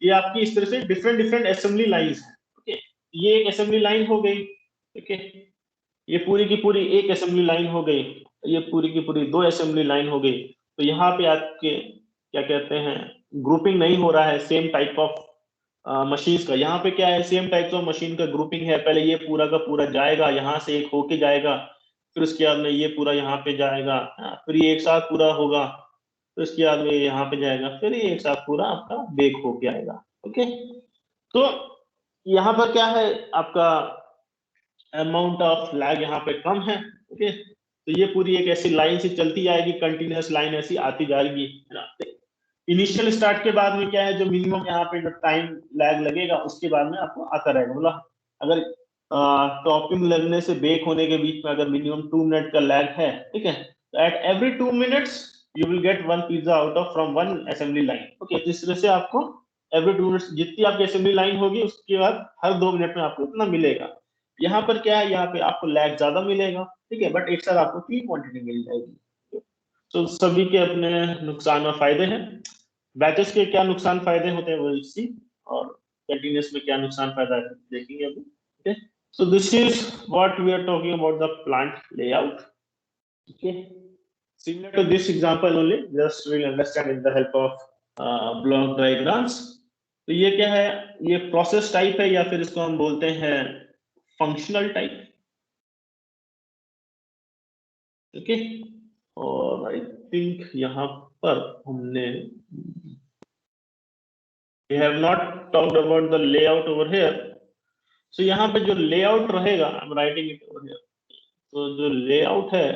ये आपकी इस तरह से डिफरेंट डिफरेंट असेंबली लाइंस हैं, ओके। ये एक असेंबली लाइन हो गई, ठीक है, ये पूरी की पूरी एक असेंबली लाइन हो गई, ये पूरी की पूरी 2 असेंबली लाइन हो गई। तो यहाँ पे आपके क्या कहते हैं ग्रुपिंग नहीं हो रहा है सेम टाइप ऑफ मशीन्स का। यहाँ पे क्या है, सेम टाइप्स ऑफ मशीन का ग्रुपिंग है, पहले ये पूरा का पूरा जाएगा, यहाँ से एक होके जाएगा, फिर उसके बाद में ये पूरा यहाँ पे जाएगा, फिर ये एक साथ पूरा होगा, फिर उसके बाद में यहाँ पे जाएगा, फिर ये एक साथ पूरा आपका बेक होके आएगा, ओके। तो यहाँ पर क्या है, आपका अमाउंट ऑफ लैग यहाँ पे कम है, ओके। तो ये पूरी एक ऐसी लाइन से चलती जाएगी, कंटिन्यूअस लाइन ऐसी आती जाएगी, है ना। इनिशियल स्टार्ट के बाद में क्या है, जो मिनिमम यहाँ पे जो टाइम लैग लगेगा उसके बाद में आपको आता रहेगा, मतलब अगर टॉपिंग लगने से बेक होने के बीच में अगर मिनिमम 2 मिनट का लैग है, ठीक है, तो at every 2 minutes you will get one pizza out of from one assembly line, okay. तो इस तरह से आपको एवरी 2 मिनट्स जितनी आपकी असेंबली लाइन होगी उसके बाद हर 2 मिनट में आपको इतना मिलेगा। यहाँ पर क्या है, यहाँ पे आपको लैग ज्यादा मिलेगा, ठीक है, बट एक साथ आपको 3 क्वांटिटी मिल जाएगी। तो सभी के अपने नुकसान और फायदे हैं। बैचेस के क्या नुकसान फायदे होते हैं वो इसी, और कंटिन्यूअस में क्या नुकसान फायदा है देखेंगे अभी, okay. So this is what we are talking about the plant layout, okay. Similar to this example only, just we'll understand with the help of block diagrams। तो ये क्या है, ये प्रोसेस टाइप है या फिर इसको हम बोलते हैं फंक्शनल टाइप, ओके। और आई थिंक यहाँ पर हमने we have not talked about the layout over here। so यहाँ पे जो layout रहेगा, I'm writing it over here। तो जो layout है,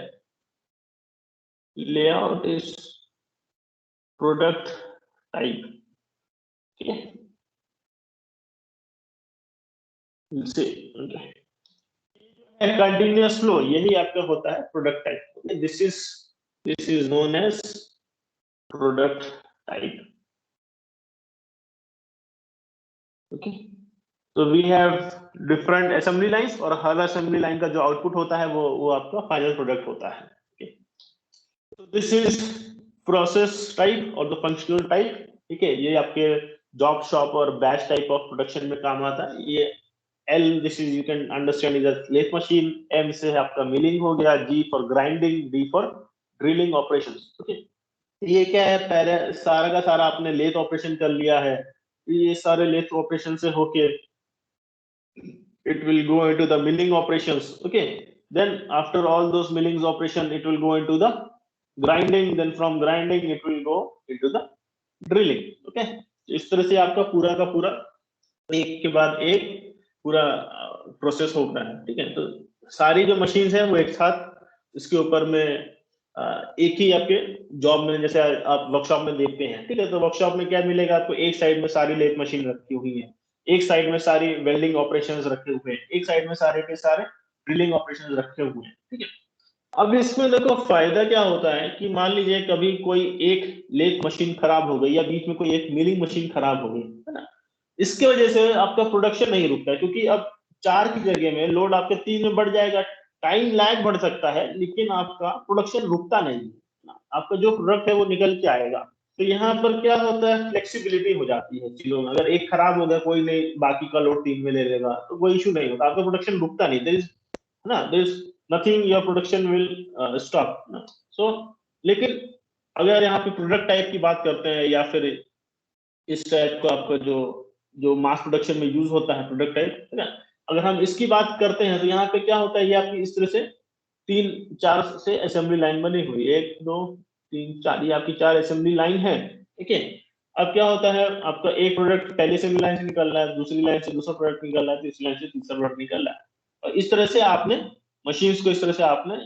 layout is product type, ठीक है, कंटिन्यूअस फ्लो यही आपका होता है product type. This is known as product type, okay. तो we have different assembly lines, और हर असेंबली लाइन का जो आउटपुट होता है वो आपका फाइनल प्रोडक्ट होता है, ओके। तो दिस इज प्रोसेस टाइप और द फंक्शनल टाइप, ठीक है। ये आपके जॉब शॉप और बैच टाइप ऑफ प्रोडक्शन में काम आता है। ये L, this is you can understand is a lathe machine। M से आपका मिलिंग हो गया, G for grinding, D for drilling operations, okay. ये क्या है, पहले सारा का सारा आपने लेथ ऑपरेशन कर लिया है, ये सारे लेथ ऑपरेशन से होके it will go into the milling operations, okay। then after all those millings operation it will go into the grinding, then from grinding it will go into the drilling, okay. इस तरह से आपका पूरा का पूरा एक के बाद एक पूरा प्रोसेस होता है, ठीक है। तो सारी जो मशीन्स हैं वो एक साथ इसके ऊपर में एक ही आपके जॉब में, जैसे आप वर्कशॉप में देखते हैं, ठीक है। तो वर्कशॉप में क्या मिलेगा आपको, एक साइड में सारी लेथ मशीन रखी हुई है, एक साइड में सारी वेल्डिंग ऑपरेशंस रखे हुए हैं, एक साइड में सारे के सारे ड्रिलिंग ऑपरेशंस रखे हुए हैं, ठीक है। अब इसमें देखो फायदा क्या होता है कि मान लीजिए कभी कोई एक लेथ मशीन खराब हो गई, या बीच में कोई एक मिलिंग मशीन खराब हो गई, है ना, इसके वजह से आपका प्रोडक्शन नहीं रुकता है, क्योंकि अब 4 की जगह में लोड आपके 3 में बढ़ जाएगा, टाइम लैग बढ़ सकता है, लेकिन आपका प्रोडक्शन रुकता नहीं है, आपका जो प्रोडक्ट है वो निकल के आएगा। तो यहाँ पर क्या होता है, फ्लेक्सिबिलिटी हो जाती है चीजों में। अगर एक खराब हो गया, कोई नहीं, बाकी का लोड 3 में ले लेगा, तो कोई इशू नहीं होता, आपका प्रोडक्शन रुकता नहीं, देयर इज ना, there is nothing, your production will stop. So लेकिन अगर यहाँ पे प्रोडक्ट टाइप की बात करते हैं, या फिर इस टाइप का आपका जो जो मास प्रोडक्शन में यूज होता है प्रोडक्ट टाइप, है ना, अगर हम इसकी बात करते हैं, तो यहाँ पे क्या होता है, ये आपकी इस तरह से 3-4 से असेंबली लाइन बनी हुई है, 1 2 3 4, ये आपकी 4 असेंबली लाइन है, ठीक है। अब क्या होता है, आपका एक प्रोडक्ट पहले असेंबली लाइन से निकल रहा है, दूसरी लाइन से दूसरा प्रोडक्ट निकल रहा है, तीसरी लाइन से तीसरा प्रोडक्ट निकल रहा है, और इस तरह से आपने मशीन्स को इस तरह से आपने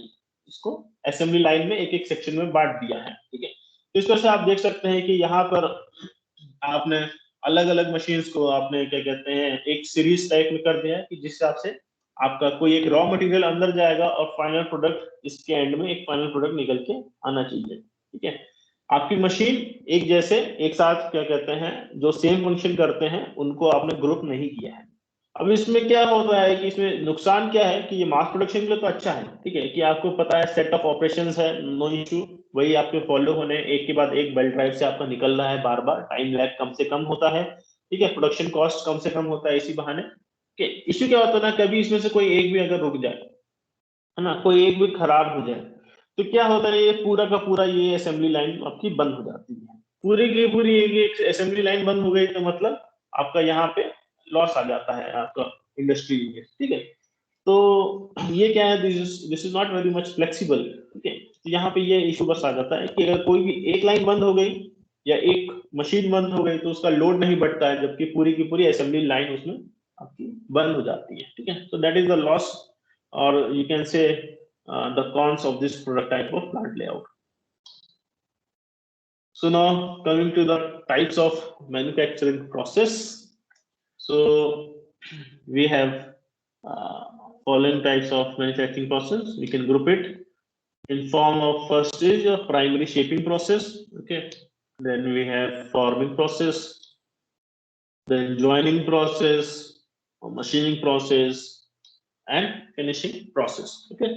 इसको असेंबली लाइन में एक एक सेक्शन में बांट दिया है, ठीक है। तो इस तरह से आप देख सकते हैं कि यहाँ पर आपने अलग अलग मशीन्स को आपने क्या कहते हैं एक सीरीज टाइप में कर दिया है कि जिस हिसाब से आपका कोई एक रॉ मटेरियल अंदर जाएगा और फाइनल प्रोडक्ट इसके एंड में एक फाइनल प्रोडक्ट निकल के आना चाहिए। ठीक है, आपकी मशीन एक जैसे एक साथ क्या कहते हैं जो सेम फंक्शन करते हैं उनको आपने ग्रुप नहीं किया है। अब इसमें क्या हो रहा है कि इसमें नुकसान क्या है कि ये मास प्रोडक्शन के लिए तो अच्छा है, ठीक है, कि आपको पता है सेट ऑफ ऑपरेशंस है, नो इशू, वही आपके फॉलो होने एक के बाद एक बेल्ट ड्राइव से आपका निकल रहा है बार बार, टाइम लैग कम से कम होता है, ठीक है, प्रोडक्शन कॉस्ट कम से कम होता है इसी बहाने। कि इश्यू क्या होता है ना, कभी इसमें से कोई एक भी अगर रुक जाए, है ना, कोई एक भी खराब हो जाए, तो क्या होता है ये पूरा का पूरा ये असेंबली लाइन आपकी बंद हो जाती है। पूरी की पूरी एक असेंबली लाइन बंद हो गई तो मतलब आपका यहाँ पे लॉस आ जाता है आपका इंडस्ट्री में। ठीक है, तो ये क्या है, this is not very much flexible. ठीक है, तो यहाँ पे ये इशू बस आ जाता है कि अगर कोई भी एक लाइन बंद हो गई या एक मशीन बंद हो गई तो उसका लोड नहीं बढ़ता है, जबकि पूरी की पूरी असेंबली लाइन उसमें आपकी बंद हो जाती है। ठीक है, so that is the loss, or you can say the cons of this product type of plant layout. So now coming to the types of manufacturing process. So we have uh, following types of manufacturing process. We can group it in form of, first is a primary shaping process. Okay, then we have forming process, then joining process, machining process, and finishing process. Okay,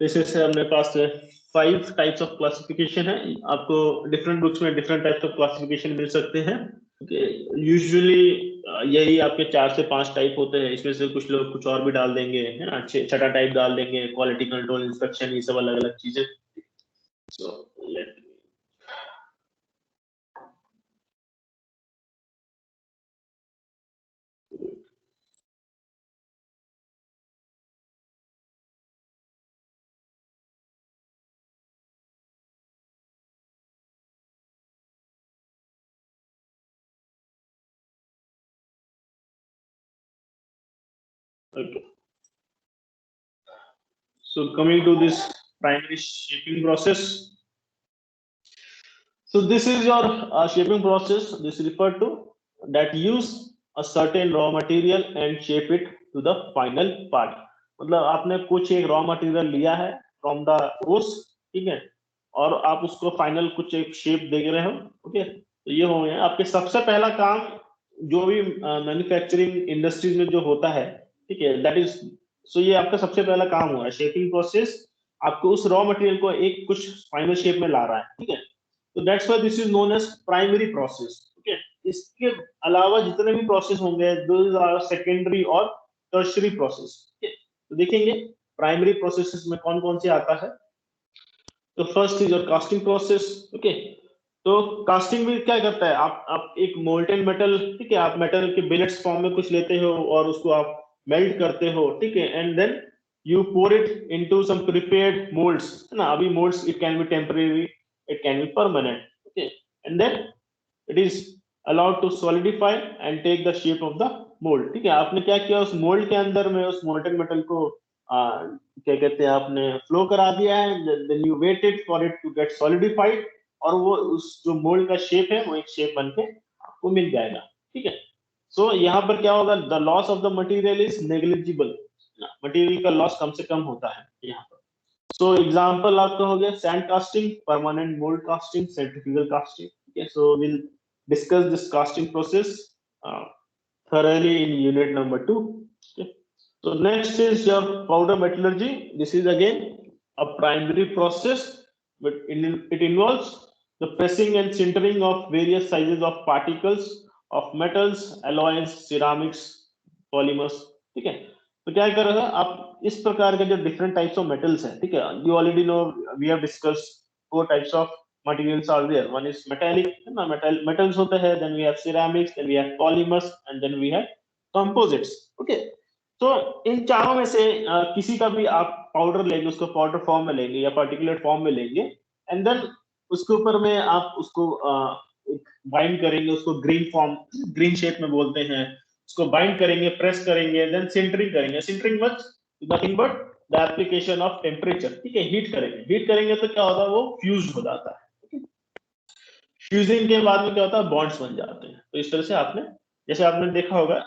this is हमने पास 5 types of classification है, आपको different books में different types of classification मिल सकते हैं। okay, usually यही आपके 4 से 5 type होते हैं, इसमें से कुछ लोग कुछ और भी डाल देंगे, है ना, छठा टाइप डाल देंगे, क्वालिटी कंट्रोल, इंस्पेक्शन, ये सब अलग अलग चीजें। so let okay. So coming to this primary shaping process. So this is your shaping process. This refer to that use a certain raw material and shape it to the final part. मतलब आपने कुछ एक raw material लिया है from the ओस, ठीक है, और आप उसको फाइनल कुछ एक शेप दे रहे हो। ओके, तो ये हो गया आपके सबसे पहला काम जो भी मैन्युफैक्चरिंग इंडस्ट्रीज में जो होता है, ठीक है, दैट इज, सो ये आपका सबसे पहला काम हुआ है शेपिंग प्रोसेस, आपको उस रॉ मटेरियल को एक कुछ फाइनल शेप में ला रहा है। ठीक है, तो that's why this is known as primary process. Okay, इसके अलावा जितने भी प्रोसेस होंगे दोज आर सेकेंडरी और टर्शियरी प्रोसेस। ओके, तो देखेंगे प्राइमरी प्रोसेसेस में कौन कौन से आता है। तो first is your casting process. Okay, तो कास्टिंग में क्या करता है, आप एक मोल्टेन मेटल, ठीक है, आप मेटल के बिलेट्स फॉर्म में कुछ लेते हो और उसको आप मेल्ट करते हो, ठीक है, and then you pour it into some prepared moulds, है ना, अभी moulds it can be temporary, it can be permanent. Okay, and then it is allowed to solidify and take the shape of the mold. ठीक है, आपने क्या किया उस mould के अंदर में उस मोल्टेन मेटल को क्या कहते हैं आपने फ्लो करा दिया है, then you wait it for it to get solidified, और वो उस जो मोल्ड का शेप है वो एक शेप बन के आपको मिल जाएगा। ठीक है, सो यहाँ पर क्या होगा, the loss of the material is negligible, material का लॉस कम से कम होता है यहाँ पर। So example आपका हो गया sand casting, permanent mold casting, centrifugal casting. Okay, so we'll discuss this casting process uh, thoroughly in unit number 2. Okay. So next is your powder metallurgy. This is again a primary process, but it involves the pressing and sintering of various sizes of particles of metals, alloys, ceramics, polymers. ठीक है, तो क्या कर रहा है आप इस प्रकार के जो डिफरेंट टाइप्स ऑफ मेटल्स हैं, ठीक है, you already know we have discussed 4 types of materials are there, one is metallic, है ना, मेटल्स होते हैं, then we have ceramics, then we have polymers, and then we have composites. Okay, तो इन चारों में से किसी का भी आप पाउडर लेंगे, उसको पाउडर फॉर्म में लेंगे या पार्टिकुलर फॉर्म में लेंगे, एंड देन उसके ऊपर में आप उसको बाइंड करेंगे, उसको ग्रीन फॉर्म, ग्रीन शेप में बोलते हैं, उसको बाइंड करेंगे, प्रेस करेंगे, देन सिंटरिंग करेंगे। Sintering much nothing but the application of temperature. ठीक है, हीट करेंगे, हीट करेंगे तो क्या होता है वो फ्यूज हो जाता है। फ्यूजिंग के बाद में क्या होता है बॉन्ड्स बन जाते हैं। तो इस तरह से आपने, जैसे आपने देखा होगा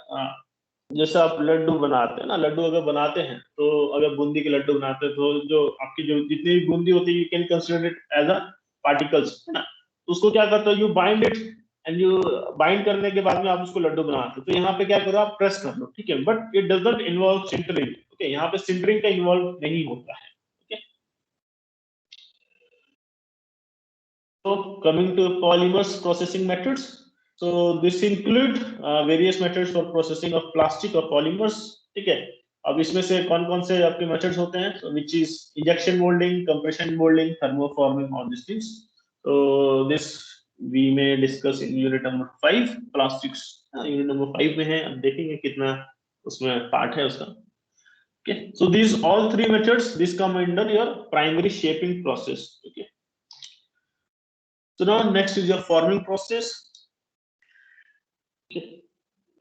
जैसे आप लड्डू बनाते हैं ना, लड्डू अगर बनाते हैं तो अगर बूंदी के लड्डू बनाते हैं तो जो आपकी जो जितनी भी बूंदी होती है, you can consider it as a particles, है ना। तो उसको क्या करते हो, you bind it, and you bind करने के बाद में आप उसको लड्डू बनाते हो। तो यहाँ पे क्या करो, आप प्रेस कर लो, ठीक है, but it does not involve sintering, okay, यहाँ पे सिंटरिंग का इन्वॉल्व नहीं होता है। Okay, so coming to polymers processing methods, so this include various methods for processing of plastic or polymers, ठीक है। अब इसमें से कौन कौन से आपके मेथड्स होते हैं, so which is injection molding, compression molding, thermoforming, all these things. So this we may discuss in unit number 5 plastics, unit number 5 में है, अब देखेंगे कितना उसमें पार्ट है उसका। Okay, so these all three methods, this come under your primary shaping process, okay. So now next is your forming process. Okay.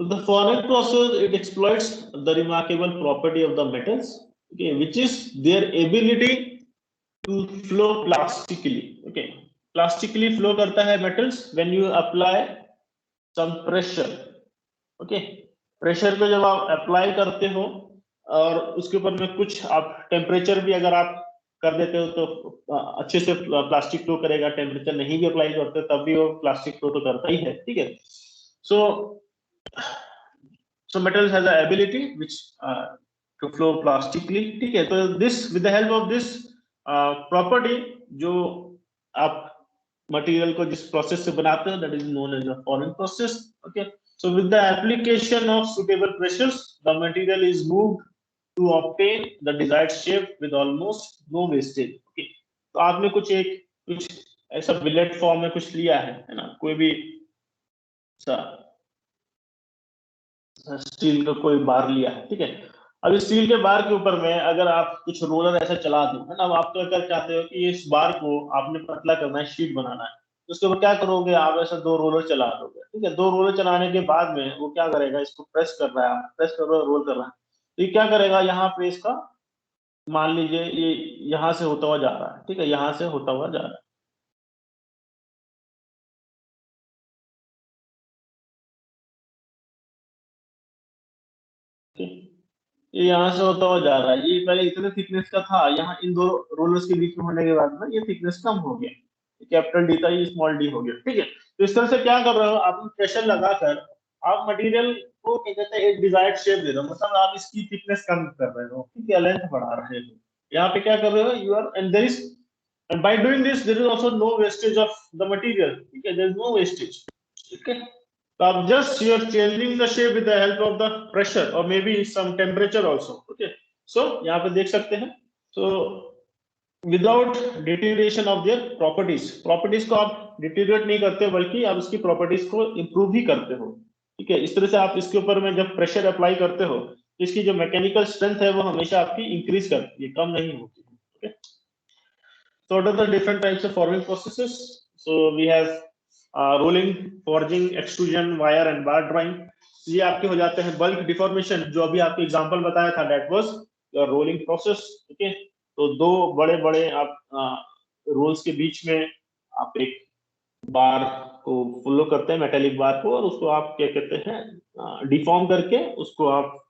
So the forming process, it exploits the remarkable property of the metals, okay, which is their ability to flow plastically. Okay, plastically flow करता है metals when you apply some pressure. Okay, pressure को जब आप apply करते हो और उसके ऊपर में कुछ आप टेम्परेचर भी अगर आप कर देते हो तो अच्छे से प्लास्टिक फ्लो करेगा। टेम्परेचर नहीं भी अप्लाई करते तब भी वो प्लास्टिक फ्लो तो करता ही है, ठीक है। सो so metal has the ability which to flow plastically, ठीक है। तो this with the help of this property, जो आप मटेरियल को जिस प्रोसेस से बनाते हैं, that is known as the forming process, okay. So with the application of suitable pressures, the material is moved to obtain the desired shape with almost no wastage, okay. तो आपने कुछ ऐसा bill rate form में कुछ लिया है ना, कोई भी स्टील का कोई बार लिया है, ठीक है। अब इस स्टील के बार के ऊपर में अगर आप कुछ रोलर ऐसा चला दो, है ना, अब आप तो क्या चाहते हो कि इस बार को आपने पतला करना है, शीट बनाना है, तो उसके ऊपर क्या करोगे, आप ऐसा दो रोलर चला दोगे, ठीक है। दो रोलर चलाने के बाद में वो क्या करेगा, इसको प्रेस कर रहा है, प्रेस कर रहा है, रोल कर रहा है, तो ये क्या करेगा, यहाँ पे इसका मान लीजिए ये यहाँ से होता हुआ जा रहा है, ठीक है, यहाँ से होता हुआ जा रहा है, ये यहाँ से होता हुआ जा रहा है, ये पहले इतने थिकनेस का था, यहाँ इन दो रोलर्स के बीच में होने के बाद में ये थिकनेस कम हो गया, कैपिटल डी था, ये स्मॉल डी हो गया, ठीक है। तो इस तरह से क्या कर रहे हो, आप प्रेशर लगाकर आप मटेरियल को क्या कहते हैं, एक डिजायर्ड शेप दे रहे हो, मतलब आप इसकी थिकनेस कम कर रहे हो, ठीक है, लेंथ बढ़ा रहे हो। यहाँ पे क्या कर रहे हो, you are and there is, and by doing this there is also no wastage of the material, ठीक है, there is no wastage, ठीक है। So I'm just you're changing the shape with the help of the pressure or maybe some temperature also. Okay. So यहाँ पे देख सकते हैं. So without deterioration of their properties को आप deteriorate नहीं करते बल्कि आप इसकी properties को improve ही करते हो. ठीक है, इस तरह से आप इसके ऊपर में जब pressure apply करते हो, इसकी जो mechanical strength है वो हमेशा आपकी increase करती है, कम नहीं होती है. Okay. So what are the different types of forming processes? So we have rolling, forging, extrusion, wire and bar drawing. ये आपके हो जाते हैं बल्क डिफॉर्मेशन, जो अभी आपको एग्जांपल बताया था, that was your rolling process, ठीक है। तो दो बड़े बड़े आप रोल्स के बीच में आप एक बार को फॉलो करते हैं, मेटेलिक बार को, और उसको आप क्या कहते हैं, डिफॉर्म करके उसको आप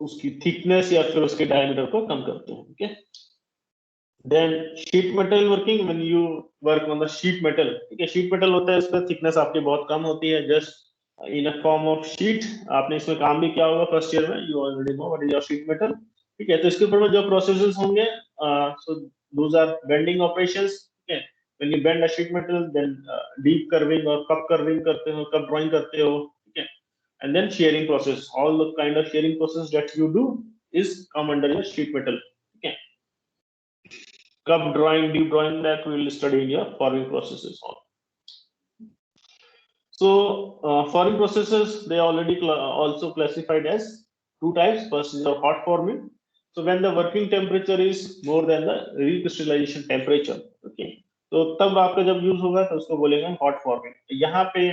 उसकी थिकनेस या फिर उसके डायमीटर को कम करते हैं, ठीक है। Then sheet metal working, when you work on the sheet metal, ठीक है, sheet metal होता है, इसका thickness आपकी बहुत कम होती है, just in a form of sheet। आपने इसमें काम भी किया होगा फर्स्ट ईयर में, you already know what is your sheet metal, ठीक है। तो इसके ऊपर में जो processes होंगे, so those are bending operations, ठीक है। When you bend a sheet metal, then deep curving और cup curving करते हो, cup drawing करते हो, ठीक है। And then shearing process, all the kind of shearing process that you do is come under your sheet metal, ठीक है। Cup drawing, deep drawing, that we will study in your forming processes. So forming processes, they already also classified as two types. First is your hot forming. So when the working temperature is more than the recrystallization temperature, okay, तो तब आपका जब use होगा तो उसको बोलेंगे हम hot forming. यहाँ पे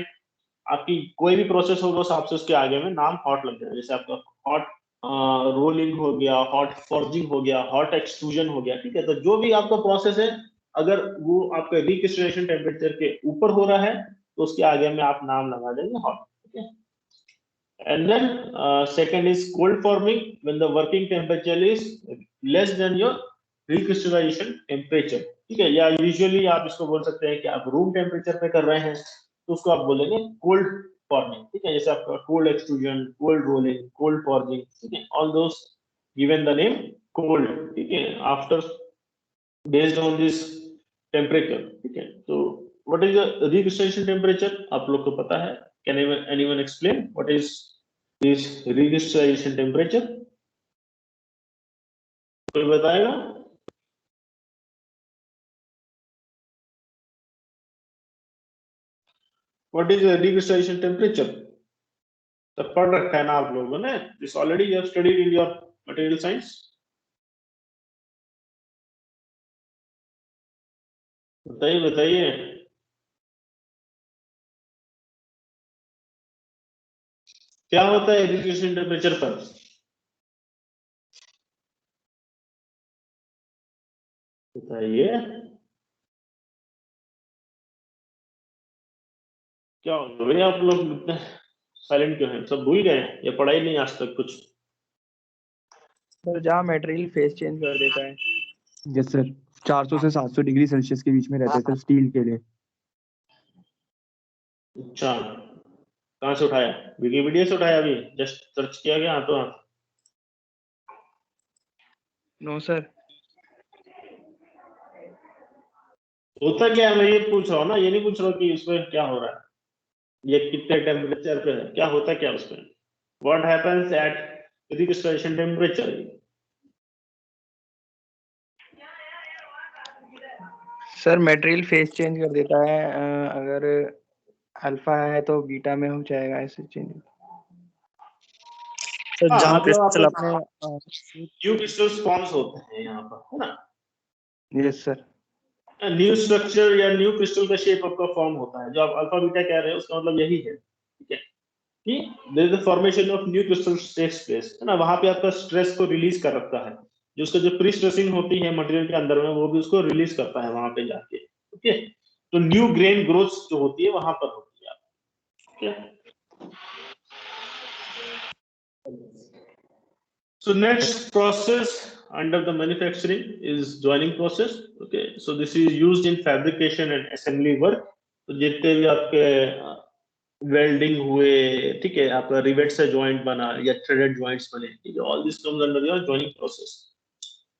आपकी कोई भी प्रोसेस होगा उस आपसे उसके आगे में नाम हॉट लग जाएगा, जैसे आपका हॉट रोलिंग हो गया, हॉट फॉर्जिंग हो गया, हॉट एक्सट्रूजन हो गया, ठीक है। तो जो भी आपका प्रोसेस है, अगर वो आपका रिक्रिस्टलेशन टेम्परेचर के ऊपर हो रहा है तो उसके आगे में आप नाम लगा देंगे hot. Okay. And then second is cold forming when the working temperature is less than your recrystallization temperature. ठीक है, या यूजुअली आप इसको बोल सकते हैं कि आप रूम टेम्परेचर पे कर रहे हैं तो उसको आप बोलेंगे कोल्ड फॉर्मिंग. ठीक है, जैसे आपका cold extrusion, cold rolling, cold forging. ठीक है, all those given the name cold. ठीक है, after based on this temperature. ठीक है, तो what is the recrystallization temperature आप लोग को पता है. Can anyone explain what is this recrystallization temperature? कोई बताएगा? What is the recrystallization temperature? तो पढ़ रखा है ना आप लोगों ने. This already you have studied in your material science. बताइए बताइए. क्या होता है recrystallization temperature पर? बताइए. क्या हो गया आप लोग इतने साइलेंट क्यों हैं? सब भूल गए या पढ़ाई नहीं आज तक कुछ? सर जहाँ मटेरियल फेस चेंज कर देता है. यस सर, 400 से 700 डिग्री सेल्सियस के बीच में रहता है सर स्टील के लिए. अच्छा, कहाँ से उठाया? विकिपीडिया से उठाया? अभी जस्ट सर्च किया गया हाथों हाथ? No sir. होता क्या है, मैं ये पूछ रहा हूँ ना, ये नहीं पूछ रहा हूँ कि उसमें क्या हो रहा है, ये कितने टेम्परेचर पे है, क्या होता क्या उसमें. What happens at recrystallization temperature? Sir material face change कर देता है. अगर अल्फा है तो बीटा में हो जाएगा ऐसे चेंज. सर जहाँ मतलब क्रिस्टल आपका अपने न्यू क्रिस्टल्स फॉर्म्स होते हैं यहाँ पर, है ना. Yes sir. न्यू स्ट्रक्चर या न्यू क्रिस्टल का शेप आपका फॉर्म होता है. जो आप अल्फा बीटा कह रहे हैं उसका मतलब यही है. ठीक है, कि there is the formation of new crystal takes place, है ना. वहां पे आपका स्ट्रेस को रिलीज कर रखता है. जो उसका जो प्री स्ट्रेसिंग होती है मटेरियल के अंदर में, वो भी उसको रिलीज करता है वहां पे जाके. ओके, तो न्यू ग्रेन ग्रोथ जो होती है वहां पर होती है. Okay, so next process under the manufacturing is joining process. Okay, so this is used in fabrication and assembly work. तो जितने भी आपके वेल्डिंग हुए, ठीक है, आपका रिवेट से जॉइंट बना या थ्रेडेड जॉइंट्स बने, ठीक है, all this comes under your joining process.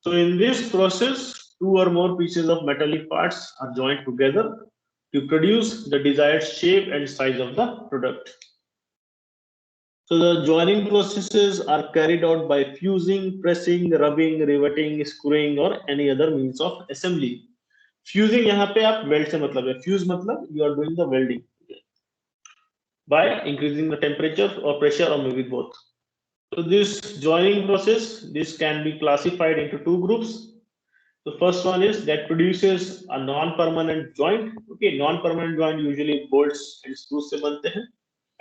So in this process, two or more pieces of metallic parts are joined together to produce the desired shape and size of the product. So the joining processes are carried out by fusing, pressing, rubbing, riveting, screwing or any other means of assembly. Fusing यहाँ पे आप weld से मतलब है. Fuse मतलब you are doing the welding by increasing the temperature or pressure or maybe both. So this joining process, this can be classified into two groups. The first one is that produces a non-permanent joint. Okay, non-permanent joint usually bolts and screws से बनते हैं.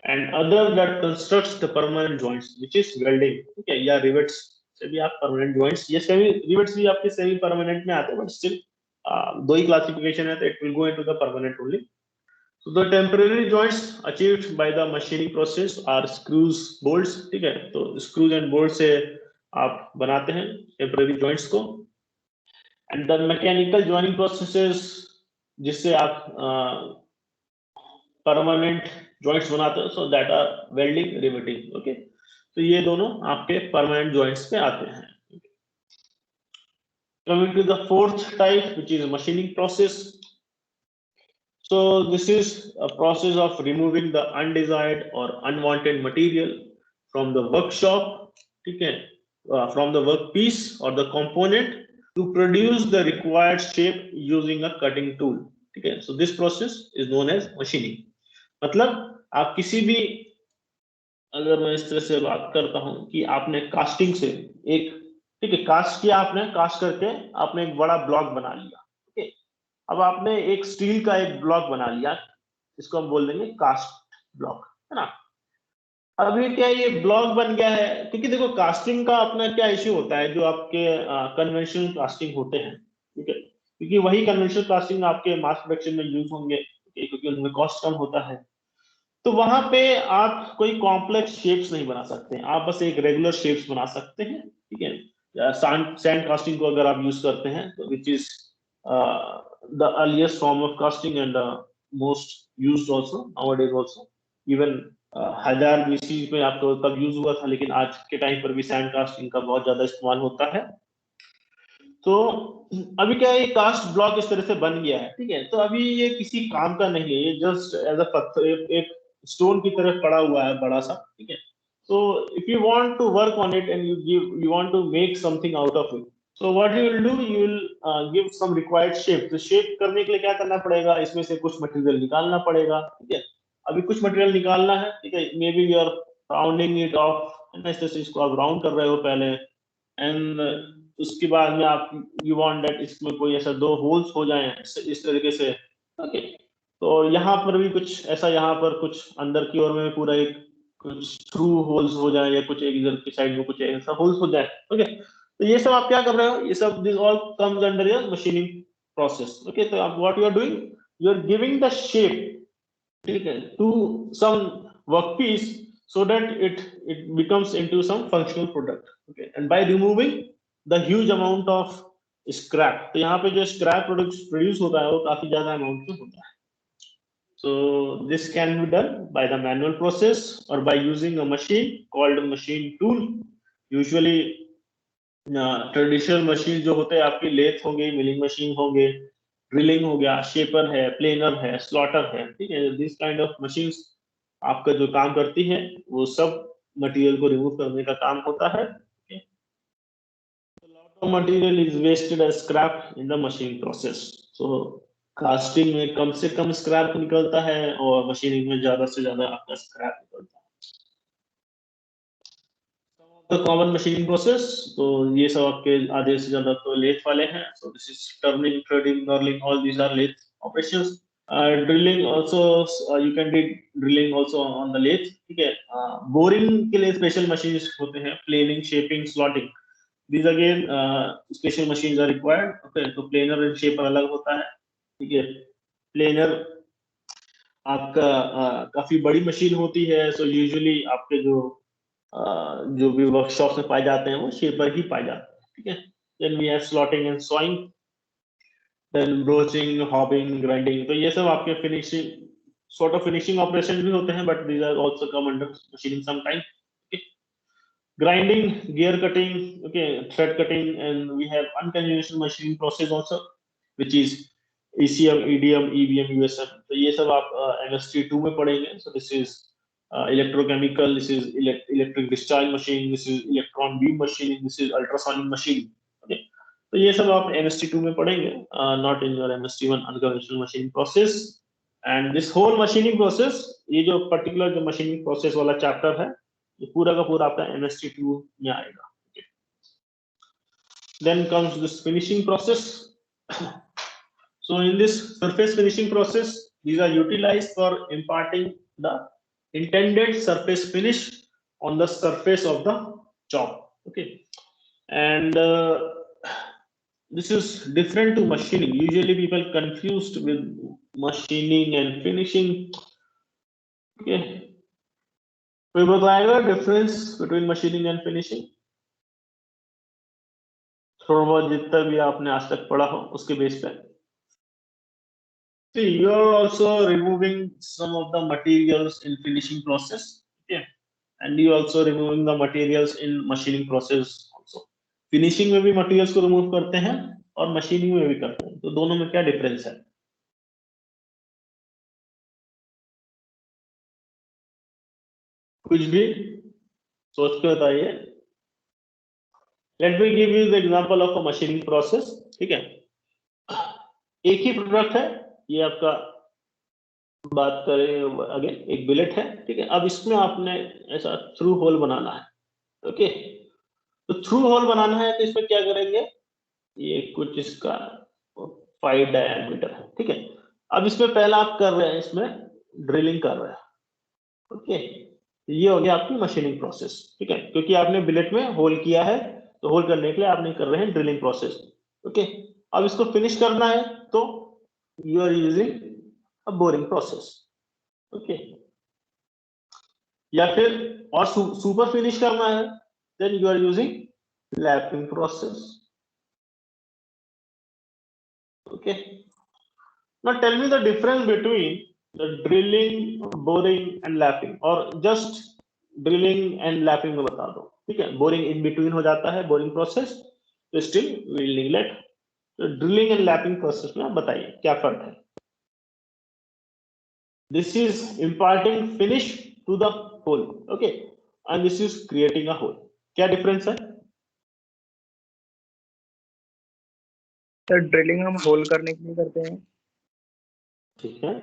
And other that constructs the permanent joints, which is welding. Okay, या rivets से भी आप permanent joints, ये semi rivets भी आपके semi permanent में आते हैं, but still दो ही classification है, तो it will go into the permanent only. So the temporary joints achieved by the machining process are screws, bolts. ठीक है, तो screws and bolts से आप बनाते हैं temporary joints को. And the mechanical joining processes जिससे आप परमानेंट जॉइंट्स बनाते हैं, so that are welding, riveting. Okay, तो ये दोनों आपके परमानेंट जॉइंट्स पे आते हैं. Coming to the fourth type, which is machining process. So this is a process of removing the undesired और unwanted material from the workshop. ठीक है, फ्रॉम द वर्क पीस और the component to produce the required shape using a cutting tool. ठीक है, so this process is known as machining. मतलब आप किसी भी, अगर मैं इस तरह से बात करता हूं कि आपने कास्टिंग से एक, ठीक है, कास्ट किया आपने, कास्ट करके आपने एक बड़ा ब्लॉक बना लिया. ठीक है, अब आपने एक स्टील का एक ब्लॉक बना लिया, इसको हम बोल देंगे कास्ट ब्लॉक, है ना. अभी क्या ये ब्लॉक बन गया है, क्योंकि देखो कास्टिंग का अपना क्या इश्यू होता है, जो आपके कन्वेंशनल कास्टिंग होते हैं. ठीक है, क्योंकि वही कन्वेंशनल कास्टिंग आपके मास प्रोडक्शन में यूज होंगे, क्योंकि उनमें कॉस्ट कम होता है। तो वहां पे आप कोई कॉम्प्लेक्स शेप्स नहीं बना सकते हैं, आप बस एक रेगुलर शेप्स बना सकते हैं, ठीक है। सैंड कास्टिंग को अगर आप यूज करते हैं तो which is the earliest form of casting and most used also nowadays also. Even 1000 BC में आपको तब यूज हुआ था, लेकिन आज के टाइम पर भी सैंड कास्टिंग का बहुत ज्यादा इस्तेमाल होता है। तो अभी क्या है, कास्ट ब्लॉक इस तरह से बन गया है, ठीक है। तो अभी ये किसी काम का नहीं है, ये जस्ट एज अ पत्थर एक स्टोन की तरह पड़ा हुआ है बड़ा सा, ठीक है। So if you want to work on it and you want to make something out of it, so what you will do, you will give some required shape. तो shape करने के लिए क्या करना पड़ेगा, इसमें से कुछ मटेरियल निकालना पड़ेगा, ठीक है। अभी कुछ मटेरियल निकालना है, ठीक है। May be you are rounding it off, इस तरह से इसको आप राउंड कर रहे हो पहले, एंड उसके बाद में आप यू वांट दैट इसमें कोई ऐसा 2 होल्स हो जाएं इस तरीके से, ओके। तो यहाँ पर भी कुछ ऐसा, यहाँ पर कुछ अंदर की ओर में पूरा एक कुछ थ्रू होल्स हो जाए, या कुछ एक इधर की साइड में कुछ ऐसा होल्स हो जाए, ओके। तो ये सब आप क्या कर रहे हो, ये सब this all comes under your machining process, okay. तो आप what you are doing, you are giving the shape, ठीक है, to some workpiece so that it becomes into some functional product, okay, and by removing the huge amount of scrap, तो यहाँ पे जो scrap produce होता है वो काफी ज्यादा अमाउंट में होता है। So this can be done by the manual process or by using a machine called machine tool. Usually traditional machine जो होते हैं आपकी लेथ होंगे, मिलिंग मशीन होंगे, ड्रिलिंग हो गया, शेपर है, प्लेनर है, स्लॉटर है, ठीक है। दिस काइंड ऑफ मशीन्स आपका जो काम करती है वो सब मटेरियल को रिमूव करने का काम होता है। Material is wasted as scrap in the machine process. So casting में कम से कम स्क्रैप निकलता है और मशीनिंग में ज्यादा से ज्यादा आपका स्क्रैप निकलता है। कॉमन मशीनिंग प्रोसेस, तो ये सब आपके आधे से ज्यादा तो लेथ वाले हैं। So this is turning, threading, knurling, all these are lathe operations. Drilling also, you can do drilling also on the lathe, ठीक है। बोरिंग के लिए स्पेशल मशीन्स होते हैं, planing, shaping, slotting, these again special machines are required, okay। तो planer and shaper अलग होता है, ठीक है। प्लेनर आपका काफी बड़ी मशीन होती है, सो यूजुअली आपके जो भी वर्कशॉप में पाए जाते हैं वो शेपर ही पाए जाते हैं, ठीक है। Then we have slotting and sawing, then broaching, hobbing, grinding, तो ये सब आपके finishing sort of finishing operation भी होते हैं, but these are also come under machining sometime. Grinding, gear cutting, okay, thread cutting, and we have unconventional machining process also, which is ECM, EDM, EBM, USM. तो ये सब आप MST 2 में पढ़ेंगे। So this is electrochemical, this is electric discharge machine, this is electron beam machining, this is ultrasonic machining. Okay, तो ये सब आप MST 2 में पढ़ेंगे, not in your MST 1 unconventional machining process. And this whole machining process, ये जो particular जो machining process वाला chapter है, ये पूरा का पूरा आपका MST 2 में आएगा। Then comes this finishing process. So in this surface finishing process, these are utilized for imparting the intended surface finish on the surface of the job, okay. And this is different to machining. Usually people confused with machining and finishing, okay। कोई बताएगा difference between machining and finishing? थोड़ा बहुत जितना भी आपने आज तक पढ़ा हो उसके बेस पे। See, you are also removing some of the materials in finishing process, okay, and you also removing the materials in machining process also. Finishing में भी मटेरियल्स को रिमूव करते हैं और मशीनिंग में भी करते हैं, तो दोनों में क्या डिफरेंस है? कुछ भी सोच के बताइए। Let me give you the example of a machining process, ठीक है। एक ही प्रोडक्ट है, ये आपका बात करें अगेन, एक बिलेट है, ठीक है। अब इसमें आपने ऐसा थ्रू होल बनाना है, ओके। तो थ्रू होल बनाना है तो इसमें क्या करेंगे, ये कुछ इसका 5 डायमीटर है, ठीक है। अब इसमें पहला आप कर रहे हैं, इसमें ड्रिलिंग कर रहे हैं, ओके। ये हो गया आपकी मशीनिंग प्रोसेस, ठीक है, क्योंकि आपने बिलेट में होल किया है, तो होल करने के लिए आपने कर रहे हैं ड्रिलिंग प्रोसेस, ओके। अब इसको फिनिश करना है तो you are using a boring process. Okay. या फिर और सुपर फिनिश करना है, then you are using lapping process. Okay. Now tell me the difference between the drilling, boring and lapping, or just drilling and lapping में बता दो. ठीक है, boring in between हो जाता है, boring process, तो still we will neglect. तो ड्रिलिंग एंड लैपिंग प्रोसेस में आप बताइए क्या फर्क है. This is imparting finish to the hole, okay, and this is creating a hole. क्या डिफरेंस है? सर ड्रिलिंग हम होल करने के लिए करते हैं, ठीक है,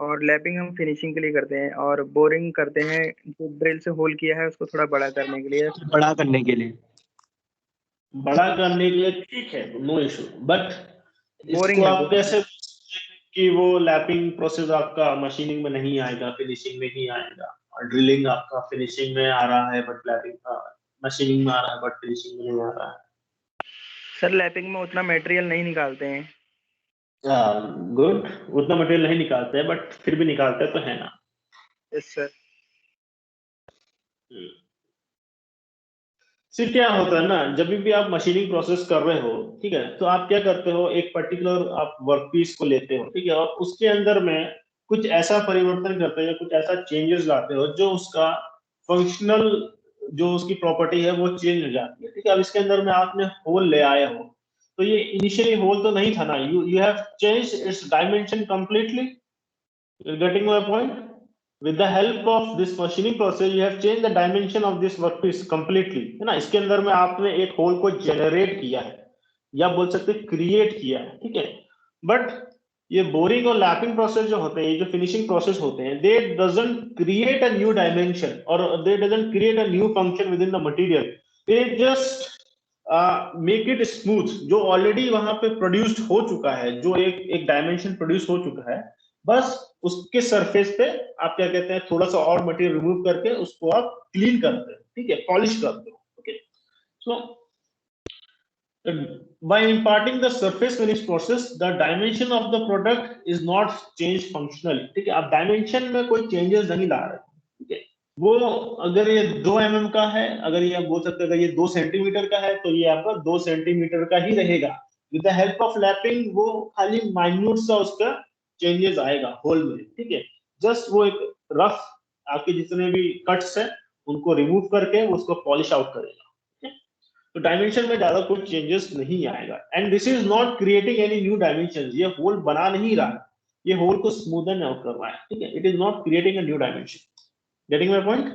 और लैपिंग हम फिनिशिंग के लिए करते हैं, और बोरिंग करते हैं जो ड्रिल से होल किया है उसको थोड़ा बड़ा करने के लिए. बड़ा करने के लिए. बड़ा करने के लिए ठीक है, नो इशू, बट बोरिंग इसको है आप कैसे कि वो लैपिंग प्रोसेस आपका मशीनिंग में नहीं आएगा, फिनिशिंग में ही आएगा, और ड्रिलिंग आपका फिनिशिंग में आ रहा है बट लैपिंग मशीनिंग में आ रहा है बट फिनिशिंग में नहीं आ रहा है. सर लैपिंग में उतना मटेरियल नहीं निकालते हैं. गुड, उतना मटेरियल नहीं निकालते हैं बट फिर भी निकालते हैं तो है ना. Yes sir. सिर्फ क्या होता है ना, जब भी आप मशीनिंग प्रोसेस कर रहे हो, ठीक है, तो आप क्या करते हो, एक पर्टिकुलर आप वर्क पीस को लेते हो, ठीक है, और उसके अंदर में कुछ ऐसा परिवर्तन करते हो या कुछ ऐसा चेंजेस लाते हो जो उसका फंक्शनल जो उसकी प्रॉपर्टी है वो चेंज हो जाती है. ठीक है, अब इसके अंदर में आपने होल ले आए हो, तो ये इनिशियली होल तो नहीं था ना, you have changed it's dimension completely. You getting my point? With the help of this machining process, you have changed the dimension of this workpiece completely, है ना. इसके अंदर में आपने एक होल को जनरेट किया है, या बोल सकते क्रिएट किया है, ठीक है. बट ये बोरिंग और लैपिंग प्रोसेस जो होते हैं, ये जो फिनिशिंग प्रोसेस होते हैं, they doesn't create a new dimension और they doesn't create a new function with in the material. They just make it smooth. जो ऑलरेडी वहां पे प्रोड्यूस्ड हो चुका है, जो एक डायमेंशन प्रोड्यूस हो चुका है, बस उसके सरफेस पे आप क्या कहते हैं, थोड़ा सा और मटेरियल रिमूव करके उसको आप क्लीन करते हैं, ठीक है, पॉलिश करते हो. Okay, so by imparting the surface finish process, the dimension of the product is not changed functionally. ठीक है, आप डायमेंशन में कोई चेंजेस नहीं ला रहे, ठीक है. वो अगर ये 2 mm का है, अगर ये आप बोल सकते हैं अगर ये 2 सेंटीमीटर का है, तो ये आपका 2 सेंटीमीटर का ही रहेगा. With the help of lapping वो खाली माइन्यूट सा उसका चेंजेस आएगा होल में, ठीक है. जस्ट वो एक रफ आपके जितने भी कट्स हैं उनको रिमूव करके उसको पॉलिश आउट करेगा, ठीक है. तो डायमेंशन में ज्यादा कुछ चेंजेस नहीं आएगा. And this is not creating any new dimension. ये होल बना नहीं रहा है, ये होल को स्मूदन आउट कर रहा है, ठीक है. It is not creating a new dimension. Getting my point?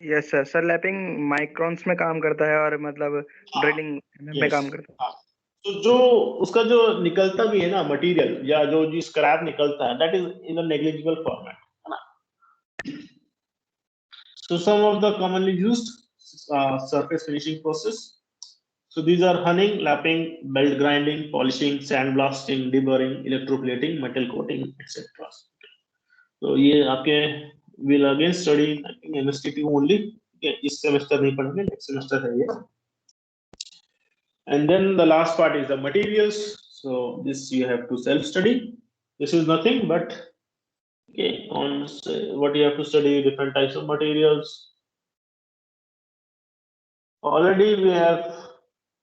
Yes sir. Sir lapping microns में काम करता है और मतलब ड्रिलिंग में काम करता है. तो जो उसका जो निकलता भी है ना मटेरियल, या जो स्क्रैप निकलता है, that is in a negligible format, है ना. So some of the commonly used surface finishing process. So these are hunning, lapping, belt grinding, polishing, sandblasting, deburring, electroplating, metal coating, etc. So ये आपके will again study in MSTP only. इस semester नहीं पढ़ेंगे, next semester है ये. And then the last part is the materials. So this you have to self study. This is nothing but okay, on what you have to study, different types of materials. Already we have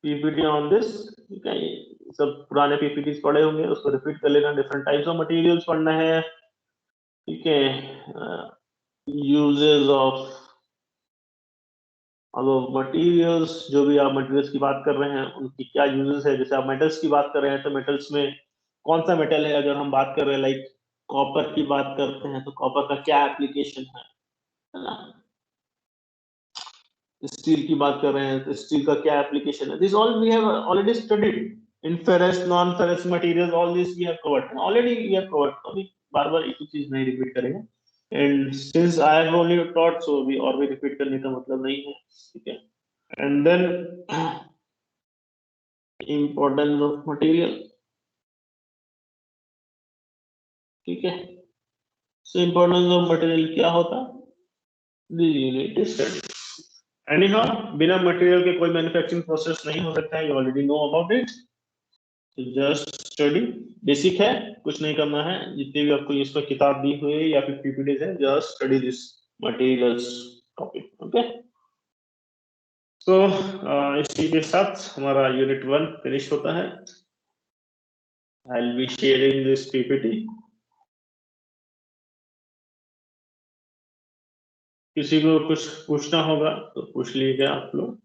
PPT on this. Okay, सब पुराने PPTs पढ़े होंगे, उसको repeat कर लेना. Different types of materials पढ़ना है, ठीक है. यूजेस ऑफ अब मटेरियल्स, जो भी आप मटेरियल्स की बात कर रहे हैं उनकी क्या यूजेस है. जैसे आप मेटल्स की बात कर रहे हैं तो मेटल्स में कौन सा मेटल है. अगर हम बात कर रहे हैं लाइक कॉपर की बात करते हैं तो कॉपर का क्या एप्लीकेशन है ना. स्टील की बात कर रहे हैं तो स्टील का क्या एप्लीकेशन है. This all we have already studied in ferrous, non ferrous materials. All this we have covered already. We have covered, अभी बार-बार एक ही चीज नहीं रिपीट करेंगे. And since I have only taught, so भी और भी रिपीट करने का मतलब नहीं है, ठीक है. And then importance of material, ठीक है. So importance of material क्या होता, this you need to study. Anyhow, बिना मटेरियल के कोई मैन्युफैक्चरिंग प्रोसेस नहीं हो सकता है. You already know about it. So just study. Basic है, कुछ नहीं करना है, जितनी भी आपको इसमें किताब दी हुई है या फिर पीपीटीज है, just study this materials topic. Okay, तो इसी के साथ हमारा यूनिट 1 फिनिश होता है। I will be sharing this PPT. किसी को कुछ पूछना होगा तो पूछ लीजिए आप लोग।